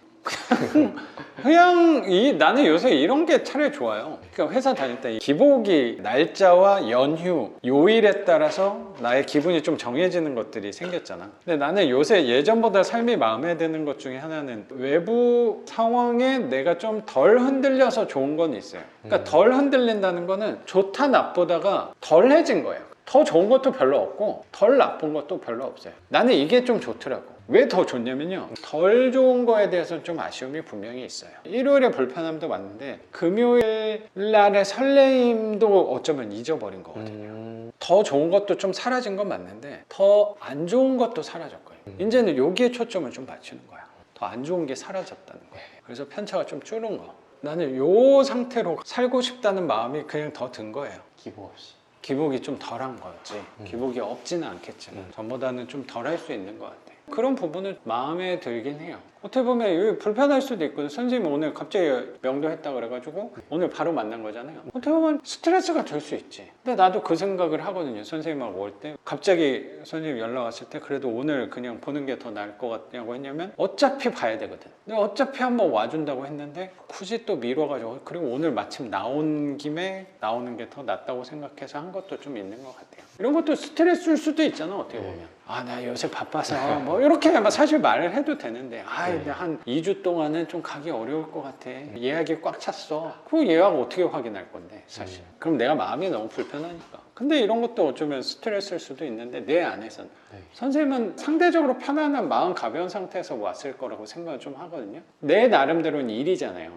그냥 나는 요새 이런 게 차라리 좋아요. 그러니까 회사 다닐 때 기복이 날짜와 연휴, 요일에 따라서 나의 기분이 좀 정해지는 것들이 생겼잖아. 근데 나는 요새 예전보다 삶이 마음에 드는 것 중에 하나는 외부 상황에 내가 좀 덜 흔들려서 좋은 건 있어요. 그러니까 덜 흔들린다는 거는 좋다 나쁘다가 덜해진 거예요. 더 좋은 것도 별로 없고 덜 나쁜 것도 별로 없어요. 나는 이게 좀 좋더라고. 왜 더 좋냐면요, 덜 좋은 거에 대해서는 좀 아쉬움이 분명히 있어요. 일요일에 불편함도 많은데 금요일 날의 설레임도 어쩌면 잊어버린 것 같아요. 더 좋은 것도 좀 사라진 건 맞는데 더 안 좋은 것도 사라졌고요. 이제는 여기에 초점을 좀 맞추는 거야. 더 안 좋은 게 사라졌다는 거예요. 그래서 편차가 좀 줄은 거. 나는 요 상태로 살고 싶다는 마음이 그냥 더 든 거예요. 기복 없이. 기복이 좀 덜한 거였지. 기복이 없지는 않겠지만 전보다는 좀 덜 할 수 있는 것 같아. 그런 부분은 마음에 들긴 해요. 어떻게 보면 이거 불편할 수도 있거든. 선생님 오늘 갑자기 명도했다 그래가지고 오늘 바로 만난 거잖아요. 어떻게 보면 스트레스가 될 수 있지. 근데 나도 그 생각을 하거든요. 선생님하고 올 때 갑자기 선생님 연락 왔을 때 그래도 오늘 그냥 보는 게 더 나을 것 같냐고 했냐면 어차피 봐야 되거든. 근데 어차피 한번 와준다고 했는데 굳이 또 미뤄가지고, 그리고 오늘 마침 나온 김에 나오는 게 더 낫다고 생각해서 한 것도 좀 있는 것 같아요. 이런 것도 스트레스일 수도 있잖아, 어떻게 보면. 아, 나 요새 바빠서 뭐 이렇게 사실 말을 해도 되는데, 아, 근데 한 2주 동안은 좀 가기 어려울 것 같아. 예약이 꽉 찼어. 그 예약 어떻게 확인할 건데, 사실. 그럼 내가 마음이 너무 불편하니까. 근데 이런 것도 어쩌면 스트레스일 수도 있는데 내 안에서는 선생님은 상대적으로 편안한 마음 가벼운 상태에서 왔을 거라고 생각을 좀 하거든요. 내 나름대로는 일이잖아요.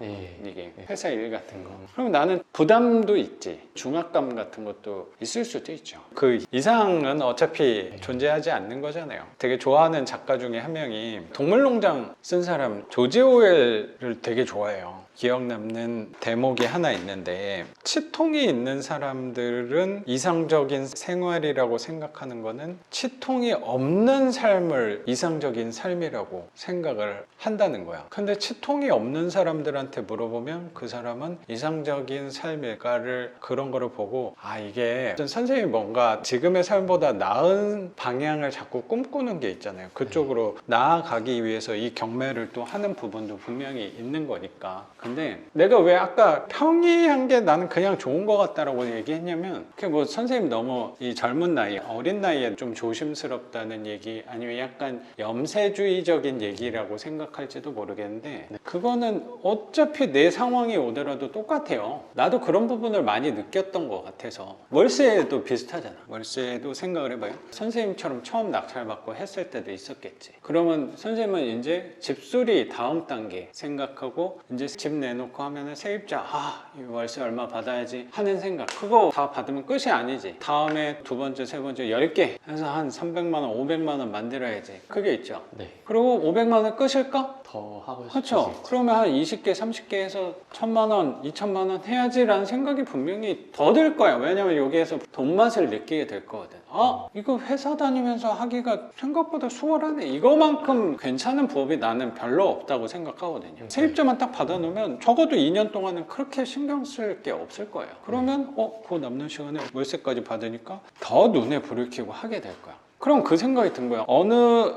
이게 회사 일 같은 거. 그럼 나는 부담도 있지. 중압감 같은 것도 있을 수도 있죠. 그 이상은 어차피 존재하지 않는 거잖아요. 되게 좋아하는 작가 중에 한 명이 동물농장 쓴 사람 조지 오웰을 되게 좋아해요. 기억 남는 대목이 하나 있는데, 치통이 있는 사람들은 이상적인 생활이라고 생각하는 거는 치통이 없는 삶을 이상적인 삶이라고 생각을 한다는 거야. 근데 치통이 없는 사람들한테 물어보면 그 사람은 이상적인 삶일까를, 그런 거를 보고, 아, 이게 선생님이 뭔가 지금의 삶보다 나은 방향을 자꾸 꿈꾸는 게 있잖아요. 그쪽으로 나아가기 위해서 이 경매를 또 하는 부분도 분명히 있는 거니까. 근데 내가 왜 아까 평이한 게 나는 그냥 좋은 것 같다라고 얘기했냐면, 그게 뭐 선생님 너무 이 젊은 나이, 어린 나이에 좀 조심스럽다는 얘기, 아니면 약간 염세주의적인 얘기라고 생각할지도 모르겠는데, 그거는 어차피 내 상황이 오더라도 똑같아요. 나도 그런 부분을 많이 느꼈던 것 같아서. 월세도 비슷하잖아. 월세도 생각을 해봐요. 선생님처럼 처음 낙찰받고 했을 때도 있었겠지. 그러면 선생님은 이제 집수리 다음 단계 생각하고, 이제 집 내놓고 하면은 세입자, 이 월세 얼마 받아야지 하는 생각, 그거 다 받으면 끝이 아니지. 다음에 두 번째, 세 번째 10개 해서 한 300만 원, 500만 원 만들어야지. 그게 있죠. 그리고 500만 원 끝일까? 더 하고 싶어서. 그렇죠. 그러면 한 20개, 30개 해서 1000만 원, 2000만 원 해야지라는 생각이 분명히 더 들 거야. 왜냐면 여기에서 돈 맛을 느끼게 될 거거든. 이거 회사 다니면서 하기가 생각보다 수월하네. 이거만큼 괜찮은 부업이 나는 별로 없다고 생각하거든요. 세입자만 딱 받아놓으면 적어도 2년 동안은 그렇게 신경 쓸 게 없을 거예요. 그러면 그 남는 시간에 월세까지 받으니까 더 눈에 불을 켜고 하게 될 거야. 그럼 그 생각이 든 거야. 어느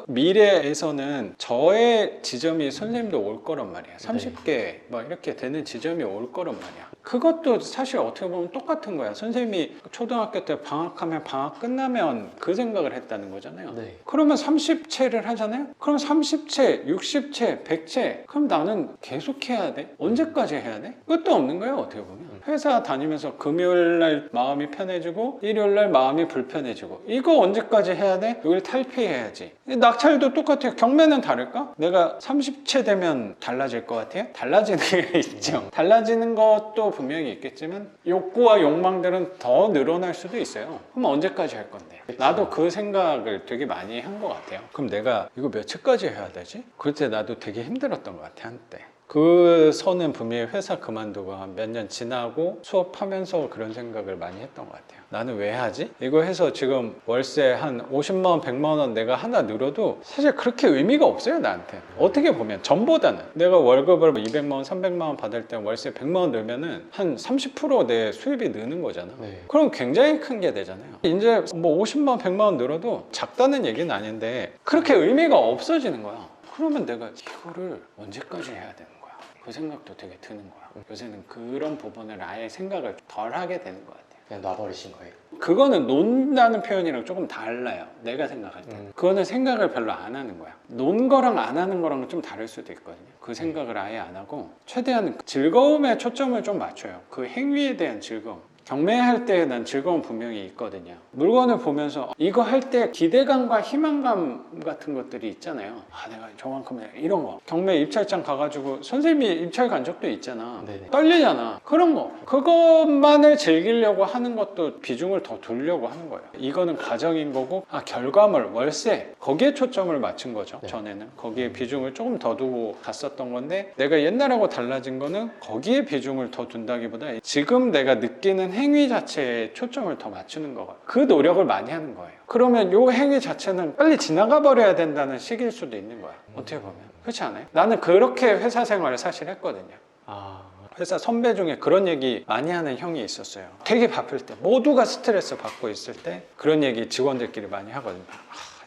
미래에서는 저의 지점이 선생님도 올 거란 말이야. 30개 막 이렇게 되는 지점이 올 거란 말이야. 그것도 사실 어떻게 보면 똑같은 거야. 선생님이 초등학교 때 방학하면 방학 끝나면 그 생각을 했다는 거잖아요. 그러면 30채를 하잖아요. 그럼 30채, 60채, 100채. 그럼 나는 계속 해야 돼? 언제까지 해야 돼? 끝도 없는 거야, 어떻게 보면. 회사 다니면서 금요일 날 마음이 편해지고 일요일 날 마음이 불편해지고, 이거 언제까지 해야 돼? 이걸 탈피해야지. 낙찰도 똑같아요. 경매는 다를까? 내가 30채 되면 달라질 것 같아요? 달라지는 게 있죠. 달라지는 것도 분명히 있겠지만 욕구와 욕망들은 더 늘어날 수도 있어요. 그럼 언제까지 할 건데? 나도 그 생각을 되게 많이 한 것 같아요. 그럼 내가 이거 몇 채까지 해야 되지? 그때 나도 되게 힘들었던 것 같아, 한때. 그 선은 분명히 회사 그만두고 한 몇 년 지나고 수업하면서 그런 생각을 많이 했던 것 같아요. 나는 왜 하지? 이거 해서 지금 월세 한 50만 원, 100만 원 내가 하나 늘어도 사실 그렇게 의미가 없어요, 나한테. 어떻게 보면 전보다는 내가 월급을 200만 원, 300만 원 받을 때 월세 100만 원 늘면은 한 30% 내 수입이 느는 거잖아. 그럼 굉장히 큰 게 되잖아요. 이제 뭐 50만 원, 100만 원 늘어도 작다는 얘기는 아닌데 그렇게 의미가 없어지는 거야. 그러면 내가 이거를 언제까지 해야 되는 거야? 그 생각도 되게 드는 거야. 요새는 그런 부분을 아예 생각을 덜 하게 되는 것 같아요. 그냥 놔버리신 거예요? 그거는 논다는 표현이랑 조금 달라요. 내가 생각할 때. 그거는 생각을 별로 안 하는 거야. 논 거랑 안 하는 거랑은 좀 다를 수도 있거든요. 그 생각을 아예 안 하고 최대한 즐거움에 초점을 좀 맞춰요. 그 행위에 대한 즐거움. 경매할 때 난 즐거움 분명히 있거든요. 물건을 보면서 이거 할 때 기대감과 희망감 같은 것들이 있잖아요. 아, 내가 저만큼 이런 거. 경매 입찰장 가가지고 선생님이 입찰 간 적도 있잖아. 네네. 떨리잖아. 그런 거. 그것만을 즐기려고 하는 것도 비중을 더 두려고 하는 거예요. 이거는 과정인 거고, 아, 결과물, 월세. 거기에 초점을 맞춘 거죠. 네. 전에는. 거기에 비중을 조금 더 두고 갔었던 건데, 내가 옛날하고 달라진 거는 거기에 비중을 더 둔다기보다 지금 내가 느끼는 행위 자체에 초점을 더 맞추는 거예요. 그 노력을 많이 하는 거예요. 그러면 요 행위 자체는 빨리 지나가 버려야 된다는 시기일 수도 있는 거야. 어떻게 보면. 그렇지 않아요? 나는 그렇게 회사 생활을 사실 했거든요. 아, 회사 선배 중에 그런 얘기 많이 하는 형이 있었어요. 되게 바쁠 때, 모두가 스트레스 받고 있을 때 그런 얘기 직원들끼리 많이 하거든요.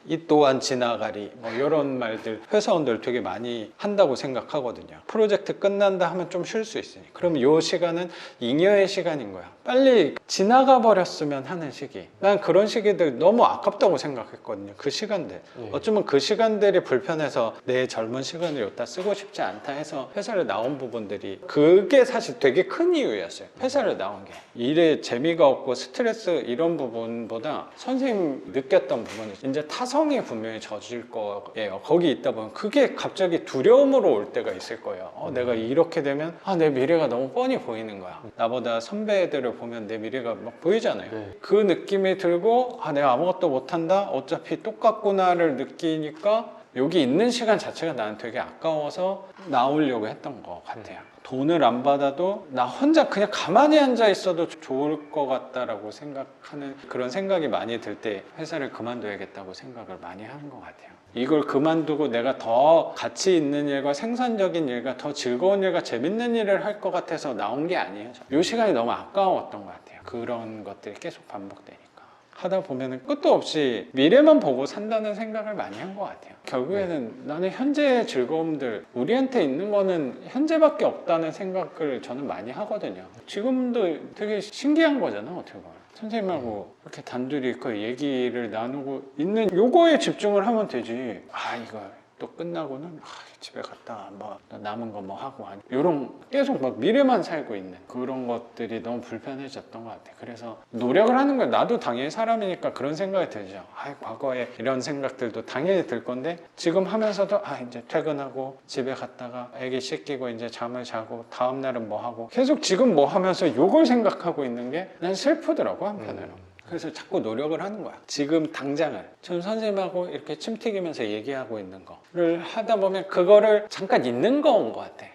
이 또한 지나가리, 뭐 이런 말들 회사원들 되게 많이 한다고 생각하거든요. 프로젝트 끝난다 하면 좀 쉴 수 있으니, 그럼 이 시간은 잉여의 시간인 거야. 빨리 지나가 버렸으면 하는 시기. 난 그런 시기들 너무 아깝다고 생각했거든요. 그 시간들. 네. 어쩌면 그 시간들이 불편해서 내 젊은 시간을 여기다 쓰고 싶지 않다 해서 회사를 나온 부분들이, 그게 사실 되게 큰 이유였어요. 회사를 나온 게. 일에 재미가 없고 스트레스 이런 부분보다 선생님 느꼈던 부분은 이제 타성이 분명히 젖을 거예요. 거기 있다 보면 그게 갑자기 두려움으로 올 때가 있을 거예요. 내가 이렇게 되면 내 미래가 너무 뻔히 보이는 거야. 나보다 선배들을 보면 내 미래가 막 보이잖아요. 네. 그 느낌이 들고 내가 아무것도 못한다, 어차피 똑같구나를 느끼니까 여기 있는 시간 자체가 나는 되게 아까워서 나오려고 했던 것 같아요. 돈을 안 받아도 나 혼자 그냥 가만히 앉아 있어도 좋을 것 같다라고 생각하는, 그런 생각이 많이 들 때 회사를 그만둬야겠다고 생각을 많이 하는 것 같아요. 이걸 그만두고 내가 더 가치 있는 일과 생산적인 일과 더 즐거운 일과 재밌는 일을 할 것 같아서 나온 게 아니에요. 이 시간이 너무 아까웠던 것 같아요. 그런 것들이 계속 반복되니까. 하다 보면은 끝도 없이 미래만 보고 산다는 생각을 많이 한 것 같아요. 결국에는 나는 현재의 즐거움들, 우리한테 있는 거는 현재밖에 없다는 생각을 저는 많이 하거든요. 지금도 되게 신기한 거잖아, 어떻게 보면. 선생님하고 이렇게 단둘이 그 얘기를 나누고 있는 요거에 집중을 하면 되지. 이거 또 끝나고는 집에 갔다 뭐 남은 거 뭐 하고, 이런 계속 막 미래만 살고 있는 그런 것들이 너무 불편해졌던 것 같아요. 그래서 노력을 하는 거예요. 나도 당연히 사람이니까 그런 생각이 들죠. 과거에 이런 생각들도 당연히 들 건데, 지금 하면서도 이제 퇴근하고 집에 갔다가 애기 씻기고 이제 잠을 자고 다음 날은 뭐 하고, 계속 지금 뭐 하면서 요걸 생각하고 있는 게 난 슬프더라고, 한편으로. 그래서 자꾸 노력을 하는 거야. 지금 당장을. 전 선생님하고 이렇게 침 튀기면서 얘기하고 있는 거를 하다 보면 그거를 잠깐 있는 거인 것 같아.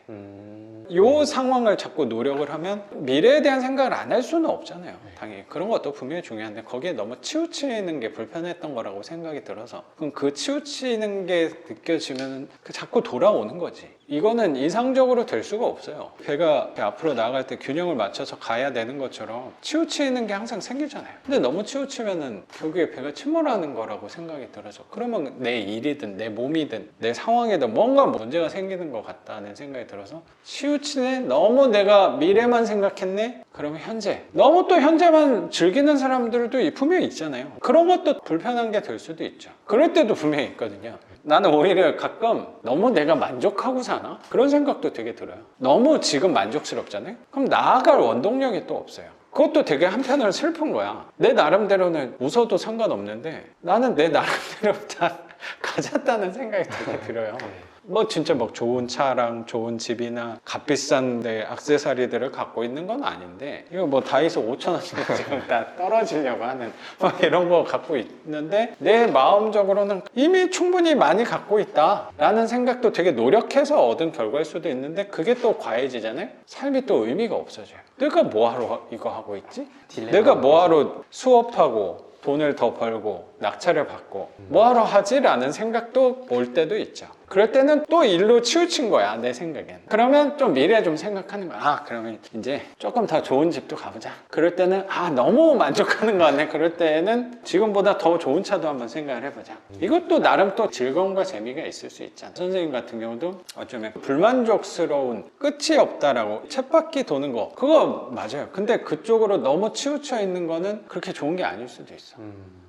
요 상황을 자꾸 노력을 하면 미래에 대한 생각을 안 할 수는 없잖아요. 당연히 그런 것도 분명히 중요한데, 거기에 너무 치우치는 게 불편했던 거라고 생각이 들어서, 그럼 그 치우치는 게 느껴지면 자꾸 돌아오는 거지. 이거는 이상적으로 될 수가 없어요. 배가 앞으로 나아갈 때 균형을 맞춰서 가야 되는 것처럼 치우치는 게 항상 생기잖아요. 근데 너무 치우치면은 결국에 배가 침몰하는 거라고 생각이 들어서, 그러면 내 일이든 내 몸이든 내 상황에든 뭔가 문제가 생기는 것 같다는 생각이 들어서, 치우치네? 너무 내가 미래만 생각했네? 그러면 현재. 너무 또 현재만 즐기는 사람들도 분명히 있잖아요. 그런 것도 불편한 게 될 수도 있죠. 그럴 때도 분명히 있거든요. 나는 오히려 가끔 너무 내가 만족하고 사나? 그런 생각도 되게 들어요. 너무 지금 만족스럽잖아요? 그럼 나아갈 원동력이 또 없어요. 그것도 되게 한편으로 슬픈 거야. 내 나름대로는 웃어도 상관없는데 나는 내 나름대로 다 가졌다는 생각이 되게 들어요. 뭐 진짜 막 좋은 차랑 좋은 집이나 값비싼 데 액세서리들을 갖고 있는 건 아닌데, 이거 뭐 다이소 5,000원씩 지금 다 떨어지려고 하는 뭐 이런 거 갖고 있는데, 내 마음적으로는 이미 충분히 많이 갖고 있다 라는 생각도 되게 노력해서 얻은 결과일 수도 있는데, 그게 또 과해지잖아요. 삶이 또 의미가 없어져요. 내가 뭐하러 이거 하고 있지? 내가 뭐하러 수업하고 돈을 더 벌고 낙찰을 받고 뭐하러 하지? 라는 생각도 올 때도 있죠. 그럴 때는 또 일로 치우친 거야, 내 생각엔. 그러면 좀 미래 좀 생각하는 거야. 그러면 이제 조금 더 좋은 집도 가보자. 그럴 때는 너무 만족하는 거 같네. 그럴 때는 지금보다 더 좋은 차도 한번 생각을 해보자. 이것도 나름 또 즐거움과 재미가 있을 수 있잖아. 선생님 같은 경우도 어쩌면 불만족스러운, 끝이 없다라고 쳇바퀴 도는 거, 그거 맞아요. 근데 그쪽으로 너무 치우쳐 있는 거는 그렇게 좋은 게 아닐 수도 있어.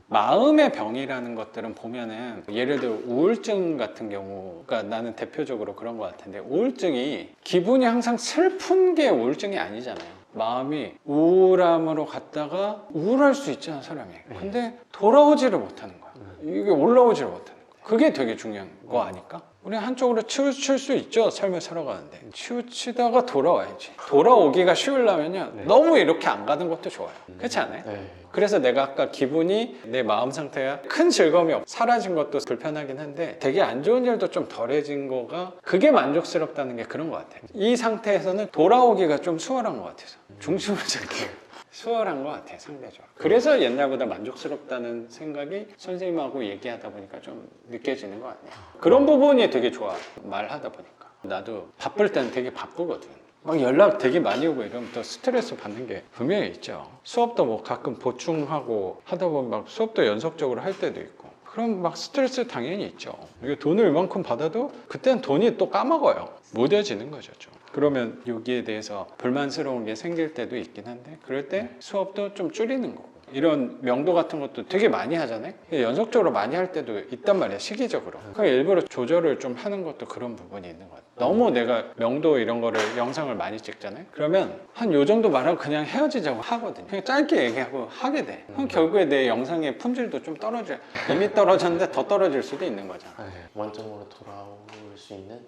마음의 병이라는 것들은 보면은, 예를 들어 우울증 같은 경우가 나는 대표적으로 그런 것 같은데, 우울증이 기분이 항상 슬픈 게 우울증이 아니잖아요. 마음이 우울함으로 갔다가 우울할 수 있잖아 사람이. 근데 돌아오지를 못하는 거야. 이게 올라오지를 못하는 거야. 그게 되게 중요한 거 아닐까? 우리 한쪽으로 치우칠 수 있죠, 삶을 살아가는데. 치우치다가 돌아와야지. 돌아오기가 쉬우려면요, 너무 이렇게 안 가는 것도 좋아요. 그렇지 않아요? 그래서 내가 아까 기분이, 내 마음 상태가 큰 즐거움이 사라진 것도 불편하긴 한데 되게 안 좋은 일도 좀 덜해진 거가, 그게 만족스럽다는 게 그런 것 같아요. 이 상태에서는 돌아오기가 좀 수월한 것 같아서, 중심을 잡기 수월한 것 같아요, 상대적으로. 그래서 옛날보다 만족스럽다는 생각이 선생님하고 얘기하다 보니까 좀 느껴지는 것 같네요. 그런 부분이 되게 좋아, 말하다 보니까. 나도 바쁠 때는 되게 바쁘거든. 막 연락 되게 많이 오고 이러면 또 스트레스 받는 게 분명히 있죠. 수업도 뭐 가끔 보충하고 하다 보면 막 수업도 연속적으로 할 때도 있고, 그럼 막 스트레스 당연히 있죠. 이게 돈을 이만큼 받아도 그때는 돈이 또 까먹어요. 무뎌지는 거죠 좀. 그러면 여기에 대해서 불만스러운 게 생길 때도 있긴 한데, 그럴 때 수업도 좀 줄이는 거고, 이런 명도 같은 것도 되게 많이 하잖아요. 연속적으로 많이 할 때도 있단 말이야, 시기적으로. 그러니까 일부러 조절을 좀 하는 것도 그런 부분이 있는 것 같아요. 너무 내가 명도 이런 거를 영상을 많이 찍잖아요. 그러면 한 요 정도 말하고 그냥 헤어지자고 하거든요. 그냥 짧게 얘기하고 하게 돼. 그럼 결국에 내 영상의 품질도 좀 떨어져. 이미 떨어졌는데 더 떨어질 수도 있는 거잖아. 원점으로 돌아올 수 있는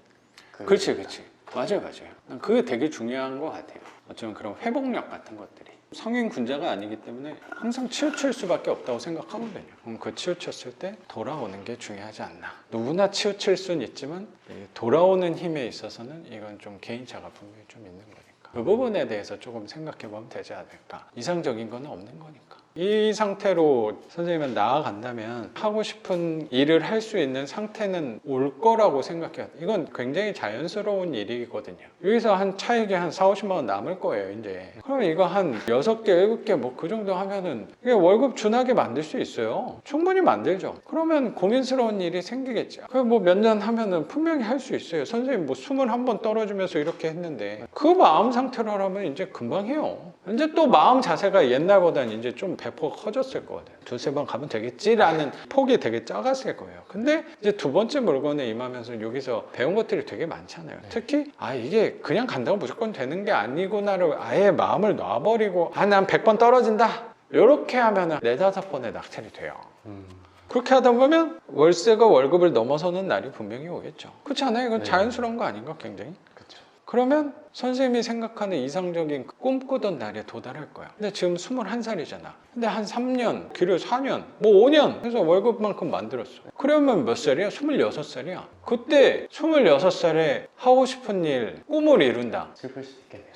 그렇지. 맞아요. 난 그게 되게 중요한 것 같아요. 어쩌면 그런 회복력 같은 것들이. 성인 군자가 아니기 때문에 항상 치우칠 수밖에 없다고 생각하거든요. 그럼 그 치우쳤을 때 돌아오는 게 중요하지 않나. 누구나 치우칠 수는 있지만 돌아오는 힘에 있어서는 이건 좀 개인차가 분명히 좀 있는 거니까. 그 부분에 대해서 조금 생각해 보면 되지 않을까. 이상적인 건 없는 거니까. 이 상태로 선생님은 나아간다면 하고 싶은 일을 할 수 있는 상태는 올 거라고 생각해요. 이건 굉장히 자연스러운 일이거든요. 여기서 한 차익이 한 4, 50만 원 남을 거예요, 이제. 그럼 이거 한 6개, 7개 뭐 그 정도 하면은 이게 월급 준하게 만들 수 있어요. 충분히 만들죠. 그러면 고민스러운 일이 생기겠죠. 그 뭐 몇 년 하면은 분명히 할 수 있어요. 선생님 뭐 21번 떨어지면서 이렇게 했는데 그 마음 상태로 하면 이제 금방 해요. 이제 또 마음 자세가 옛날보다는 이제 좀 배포가 커졌을 거거든요. 두세 번 가면 되겠지라는 폭이 되게 작았을 거예요. 근데 이제 두 번째 물건에 임하면서 여기서 배운 것들이 되게 많잖아요. 특히 이게 그냥 간다고 무조건 되는 게 아니구나를 아예 마음을 놔버리고 난 100번 떨어진다 이렇게 하면 4-5번의 낙찰이 돼요. 그렇게 하다 보면 월세가 월급을 넘어서는 날이 분명히 오겠죠. 그렇지 않아요? 이건 자연스러운 거 아닌가, 굉장히? 그러면 선생님이 생각하는 이상적인 꿈꾸던 날에 도달할 거야. 근데 지금 21살이잖아. 근데 한 3년, 길어야 4년, 뭐 5년 해서 월급만큼 만들었어. 그러면 몇 살이야? 26살이야. 그때 26살에 하고 싶은 일, 꿈을 이룬다. 슬플 수 있겠네요.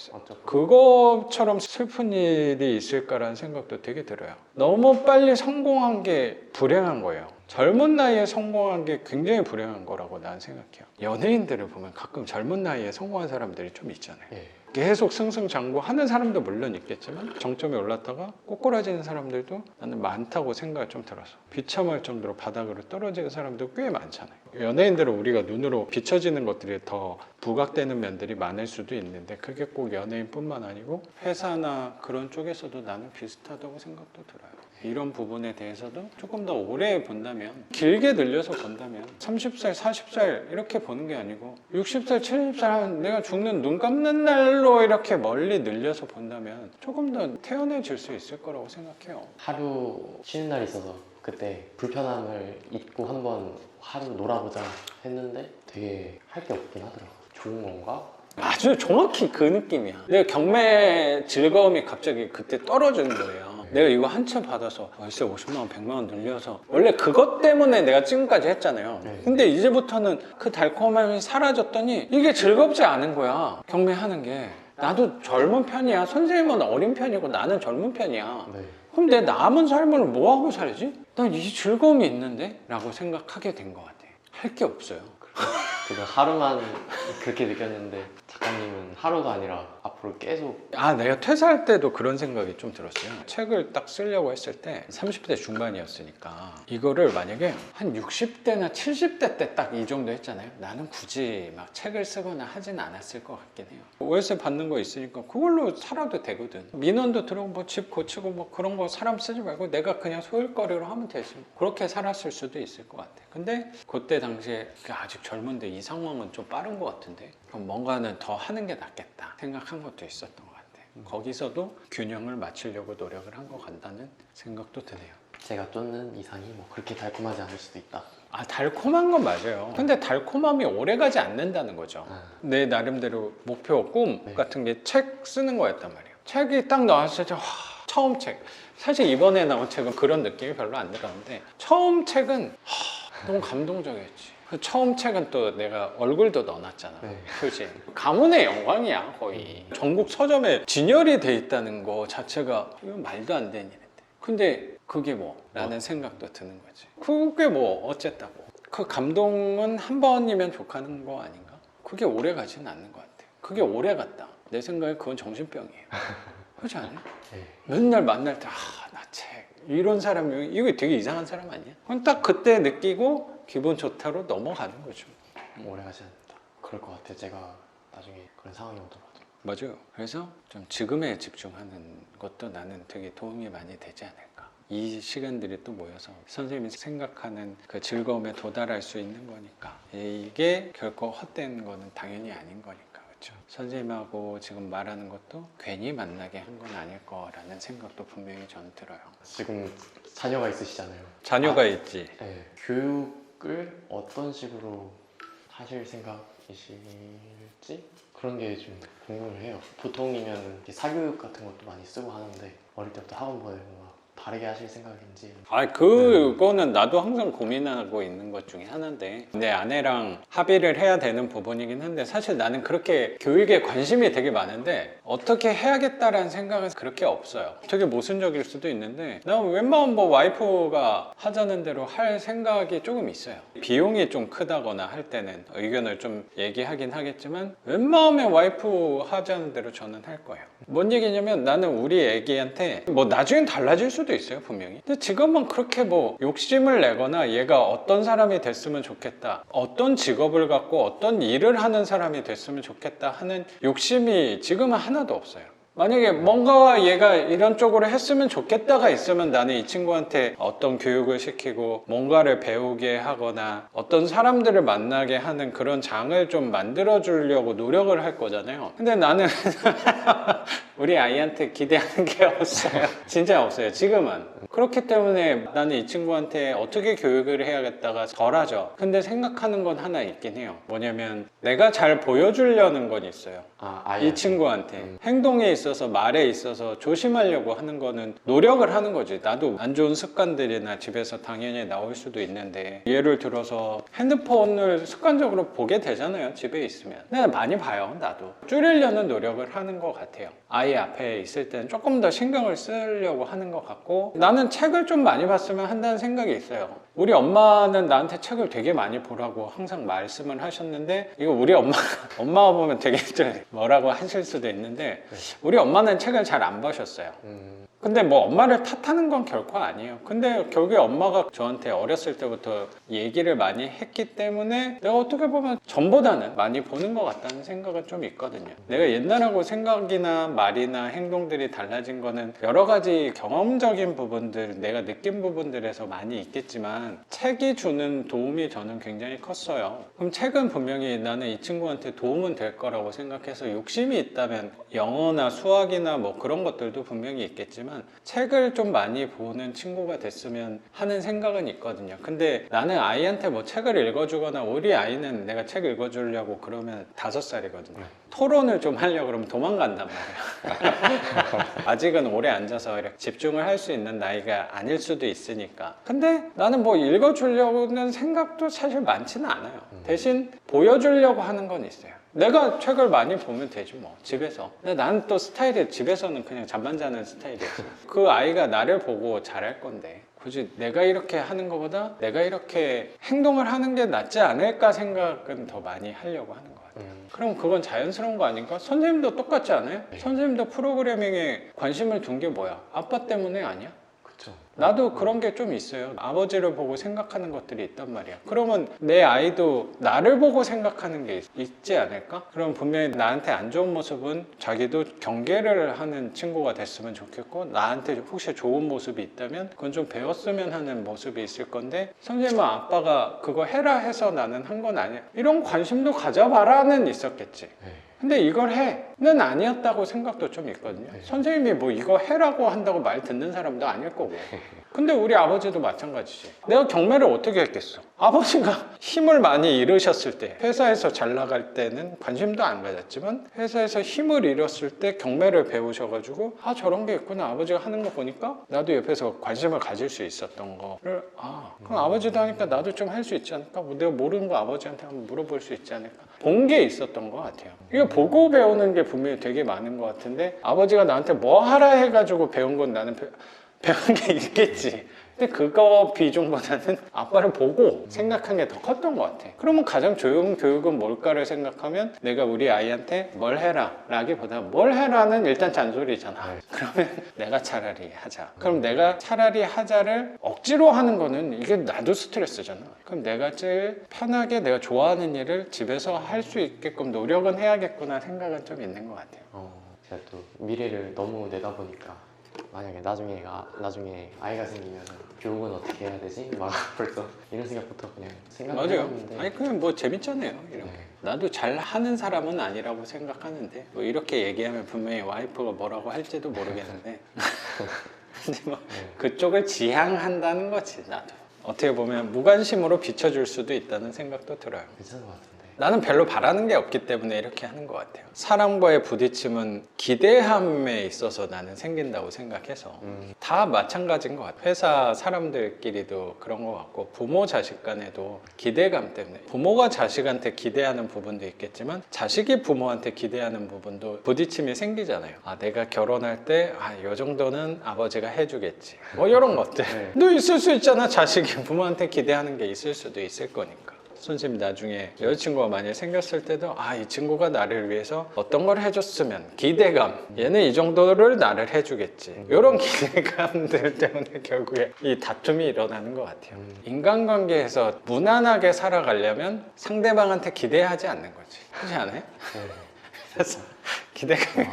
그것처럼 슬픈 일이 있을까라는 생각도 되게 들어요. 너무 빨리 성공한 게 불행한 거예요. 젊은 나이에 성공한 게 굉장히 불행한 거라고 난 생각해요. 연예인들을 보면 가끔 젊은 나이에 성공한 사람들이 좀 있잖아요. 계속 승승장구하는 사람도 물론 있겠지만 정점에 올랐다가 꼬꾸라지는 사람들도 나는 많다고 생각이 좀 들어서 비참할 정도로 바닥으로 떨어지는 사람도 꽤 많잖아요. 연예인들은 우리가 눈으로 비춰지는 것들이 더 부각되는 면들이 많을 수도 있는데 그게 꼭 연예인뿐만 아니고 회사나 그런 쪽에서도 나는 비슷하다고 생각도 들어요. 이런 부분에 대해서도 조금 더 오래 본다면, 길게 늘려서 본다면 30살, 40살 이렇게 보는 게 아니고 60살, 70살 내가 죽는 눈 감는 날로 이렇게 멀리 늘려서 본다면 조금 더 태연해질 수 있을 거라고 생각해요. 하루 쉬는 날이 있어서 그때 불편함을 잊고 한번 하루 놀아보자 했는데 되게 할 게 없긴 하더라고요. 좋은 건가? 아주 정확히 그 느낌이야. 내가 경매 즐거움이 갑자기 그때 떨어지는 거예요. 내가 이거 한 채 받아서 월세 50만 원, 100만 원 늘려서 원래 그것 때문에 내가 지금까지 했잖아요. 근데 이제부터는 그 달콤함이 사라졌더니 이게 즐겁지 않은 거야. 경매하는 게. 나도 젊은 편이야. 선생님은 어린 편이고 나는 젊은 편이야. 그럼 내 남은 삶을 뭐 하고 살지? 난 이 즐거움이 있는데? 라고 생각하게 된 것 같아. 할 게 없어요. 그래서 하루만 그렇게 느꼈는데 작가님은 하루가 아니라 앞으로 계속. 내가 퇴사할 때도 그런 생각이 좀 들었어요. 책을 딱 쓰려고 했을 때 30대 중반이었으니까 이거를 만약에 한 60대나 70대 때 딱 이 정도 했잖아요. 나는 굳이 막 책을 쓰거나 하진 않았을 것 같긴 해요. 월세 받는 거 있으니까 그걸로 살아도 되거든. 민원도 들어오고 뭐 집 고치고 뭐 그런 거 사람 쓰지 말고 내가 그냥 소일거리로 하면 되지. 그렇게 살았을 수도 있을 것 같아. 근데 그때 당시에 아직 젊은데 이 상황은 좀 빠른 것 같은데 그럼 뭔가는 더 하는 게 낫겠다 생각한 것도 있었던 것 같아. 거기서도 균형을 맞추려고 노력을 한 것 같다는 생각도 드네요. 제가 쫓는 이상이 뭐 그렇게 달콤하지 않을 수도 있다. 아, 달콤한 건 맞아요. 근데 달콤함이 오래가지 않는다는 거죠. 내 나름대로 목표, 꿈 네. 같은 게 책 쓰는 거였단 말이에요. 책이 딱 나왔을 때 처음 책. 사실 이번에 나온 책은 그런 느낌이 별로 안 들었는데 처음 책은 너무 감동적이었지. 그 처음 책은 또 내가 얼굴도 넣어놨잖아. 네. 표지. 가문의 영광이야 거의. 전국 서점에 진열이 돼 있다는 거 자체가 이건 말도 안 되는 일인데. 근데 그게 뭐? 라는 생각도 드는 거지. 그게 뭐 어쨌다고. 그 감동은 한 번이면 족하는 거 아닌가? 그게 오래 가지는 않는 것 같아. 그게 오래 갔다. 내 생각에 그건 정신병이에요. 그렇지 않아요? 네. 맨날 만날 때 나 책. 이런 사람이 이거 되게 이상한 사람 아니야? 그럼 딱 그때 느끼고 기분 좋다로 넘어가는 거죠. 오래 가지 않는다. 그럴 것 같아요. 제가 나중에 그런 상황이 오더라도. 맞아요. 그래서 좀 지금에 집중하는 것도 나는 되게 도움이 많이 되지 않을까. 이 시간들이 또 모여서 선생님이 생각하는 그 즐거움에 도달할 수 있는 거니까 이게 결코 헛된 거는 당연히 아닌 거니까. 그렇죠. 선생님하고 지금 말하는 것도 괜히 만나게 한 건 아닐 거라는 생각도 분명히 저는 들어요. 지금 자녀가 있으시잖아요. 자녀가 있지. 네. 교육을 어떤 식으로 하실 생각이실지 그런 게 좀 궁금해요. 보통이면 이렇게 사교육 같은 것도 많이 쓰고 하는데 어릴 때부터 학원 보내고 막 다르게 하실 생각인지. 그거는 나도 항상 고민하고 있는 것 중에 하나인데 내 아내랑 합의를 해야 되는 부분이긴 한데 사실 나는 그렇게 교육에 관심이 되게 많은데 어떻게 해야겠다라는 생각은 그렇게 없어요. 되게 모순적일 수도 있는데 난 웬만하면 뭐 와이프가 하자는 대로 할 생각이 조금 있어요. 비용이 좀 크다거나 할 때는 의견을 좀 얘기하긴 하겠지만 웬만하면 와이프 하자는 대로 저는 할 거예요. 뭔 얘기냐면 나는 우리 애기한테 뭐 나중엔 달라질 수도 있어요 분명히. 근데 지금은 그렇게 뭐 욕심을 내거나 얘가 어떤 사람이 됐으면 좋겠다, 어떤 직업을 갖고 어떤 일을 하는 사람이 됐으면 좋겠다 하는 욕심이 지금은 하나도 없어요. 만약에 뭔가 얘가 이런 쪽으로 했으면 좋겠다가 있으면 나는 이 친구한테 어떤 교육을 시키고 뭔가를 배우게 하거나 어떤 사람들을 만나게 하는 그런 장을 좀 만들어 주려고 노력을 할 거잖아요. 근데 나는 우리 아이한테 기대하는 게 없어요. 진짜 없어요 지금은. 그렇기 때문에 나는 이 친구한테 어떻게 교육을 해야겠다가 덜하죠. 근데 생각하는 건 하나 있긴 해요. 뭐냐면 내가 잘 보여주려는 건 있어요. 이 친구한테 행동에 있어서 말에 있어서 조심하려고 하는 거는 노력을 하는 거지. 나도 안 좋은 습관들이나 집에서 당연히 나올 수도 있는데 예를 들어서 핸드폰을 습관적으로 보게 되잖아요 집에 있으면. 근데 많이 봐요 나도. 줄이려는 노력을 하는 것 같아요. 아이 앞에 있을 때는 조금 더 신경을 쓰려고 하는 것 같고 나는 책을 좀 많이 봤으면 한다는 생각이 있어요. 우리 엄마는 나한테 책을 되게 많이 보라고 항상 말씀을 하셨는데 이거 우리 엄마가 보면 되게 좀 뭐라고 하실 수도 있는데 우리 엄마는 책을 잘 안 보셨어요. 근데 뭐 엄마를 탓하는 건 결코 아니에요. 근데 결국에 엄마가 저한테 어렸을 때부터 얘기를 많이 했기 때문에 내가 어떻게 보면 전보다는 많이 보는 것 같다는 생각은 좀 있거든요. 내가 옛날하고 생각이나 말이나 행동들이 달라진 거는 여러 가지 경험적인 부분들, 내가 느낀 부분들에서 많이 있겠지만 책이 주는 도움이 저는 굉장히 컸어요. 그럼 책은 분명히 나는 이 친구한테 도움은 될 거라고 생각해서 욕심이 있다면 영어나 수학이나 뭐 그런 것들도 분명히 있겠지만 책을 좀 많이 보는 친구가 됐으면 하는 생각은 있거든요. 근데 나는 아이한테 뭐 책을 읽어주거나 우리 아이는 내가 책 읽어주려고 그러면 5살이거든요. 토론을 좀 하려고 그러면 도망간단 말이에요. 아직은 오래 앉아서 이렇게 집중을 할 수 있는 나이가 아닐 수도 있으니까. 근데 나는 뭐 읽어주려는 생각도 사실 많지는 않아요. 대신 보여주려고 하는 건 있어요. 내가 책을 많이 보면 되지 뭐 집에서. 근데 나는 또 스타일이 집에서는 그냥 잠만 자는 스타일이었어. 그 아이가 나를 보고 잘할 건데 굳이 내가 이렇게 하는 것보다 내가 이렇게 행동을 하는 게 낫지 않을까 생각은 더 많이 하려고 하는 것 같아요. 그럼 그건 자연스러운 거 아닌가? 선생님도 똑같지 않아요? 선생님도 프로그래밍에 관심을 둔 게 뭐야? 아빠 때문에 아니야? 그쵸. 나도 그런 게 좀 있어요. 아버지를 보고 생각하는 것들이 있단 말이야. 그러면 내 아이도 나를 보고 생각하는 게 있지 않을까? 그럼 분명히 나한테 안 좋은 모습은 자기도 경계를 하는 친구가 됐으면 좋겠고 나한테 혹시 좋은 모습이 있다면 그건 좀 배웠으면 하는 모습이 있을 건데 선생님은 아빠가 그거 해라 해서 나는 한 건 아니야. 이런 관심도 가져봐라는 있었겠지. 근데 이걸 해는 아니었다고 생각도 좀 있거든요. 선생님이 뭐 이거 해라고 한다고 말 듣는 사람도 아닐 거고. 근데 우리 아버지도 마찬가지지. 내가 경매를 어떻게 했겠어? 아버지가 힘을 많이 잃으셨을 때, 회사에서 잘 나갈 때는 관심도 안 가졌지만 회사에서 힘을 잃었을 때 경매를 배우셔가지고 아 저런 게 있구나, 아버지가 하는 거 보니까 나도 옆에서 관심을 가질 수 있었던 거를 그럼 아버지도 하니까 나도 좀 할 수 있지 않을까? 뭐 내가 모르는 거 아버지한테 한번 물어볼 수 있지 않을까? 본 게 있었던 것 같아요. 이거 보고 배우는 게 분명히 되게 많은 것 같은데 아버지가 나한테 뭐 하라 해가지고 배운 건 나는 배운 게 있겠지. 근데 그거 비중보다는 아빠를 보고 생각한 게 더 컸던 것 같아. 그러면 가장 좋은 교육은 뭘까를 생각하면 내가 우리 아이한테 뭘 해라 라기보다 뭘 해라는 일단 잔소리잖아. 그러면 내가 차라리 하자. 그럼 내가 차라리 하자를 억지로 하는 거는 이게 나도 스트레스잖아. 그럼 내가 제일 편하게 내가 좋아하는 일을 집에서 할 수 있게끔 노력은 해야겠구나 생각은 좀 있는 것 같아요. 제가 또 미래를 너무 내다보니까 만약에 나중에 아이가 생기면 교육은 어떻게 해야 되지? 막 벌써 이런 생각부터 그냥 생각을 맞아요. 해봤는데 아니 그냥 뭐 재밌잖아요. 이런 거. 나도 잘 하는 사람은 아니라고 생각하는데 뭐 이렇게 얘기하면 분명히 와이프가 뭐라고 할지도 모르겠는데 근데 뭐 그쪽을 지향한다는 거지. 나도 어떻게 보면 무관심으로 비춰줄 수도 있다는 생각도 들어요. 괜찮은 것 같은데. 나는 별로 바라는 게 없기 때문에 이렇게 하는 것 같아요. 사람과의 부딪힘은 기대함에 있어서 나는 생긴다고 생각해서 다 마찬가지인 것 같아요. 회사 사람들끼리도 그런 것 같고 부모 자식 간에도 기대감 때문에 부모가 자식한테 기대하는 부분도 있겠지만 자식이 부모한테 기대하는 부분도 부딪힘이 생기잖아요. 아 내가 결혼할 때 이 정도는 아버지가 해주겠지 뭐 이런 것들 너 있을 수 있잖아. 자식이 부모한테 기대하는 게 있을 수도 있을 거니까. 선생님 나중에 여자친구가 만약에 생겼을 때도 이 친구가 나를 위해서 어떤 걸 해줬으면 기대감, 얘는 이 정도를 나를 해주겠지, 이런 기대감들 때문에 결국에 이 다툼이 일어나는 것 같아요. 인간관계에서 무난하게 살아가려면 상대방한테 기대하지 않는 거지. 그렇지 않아요? 그래서 기대감이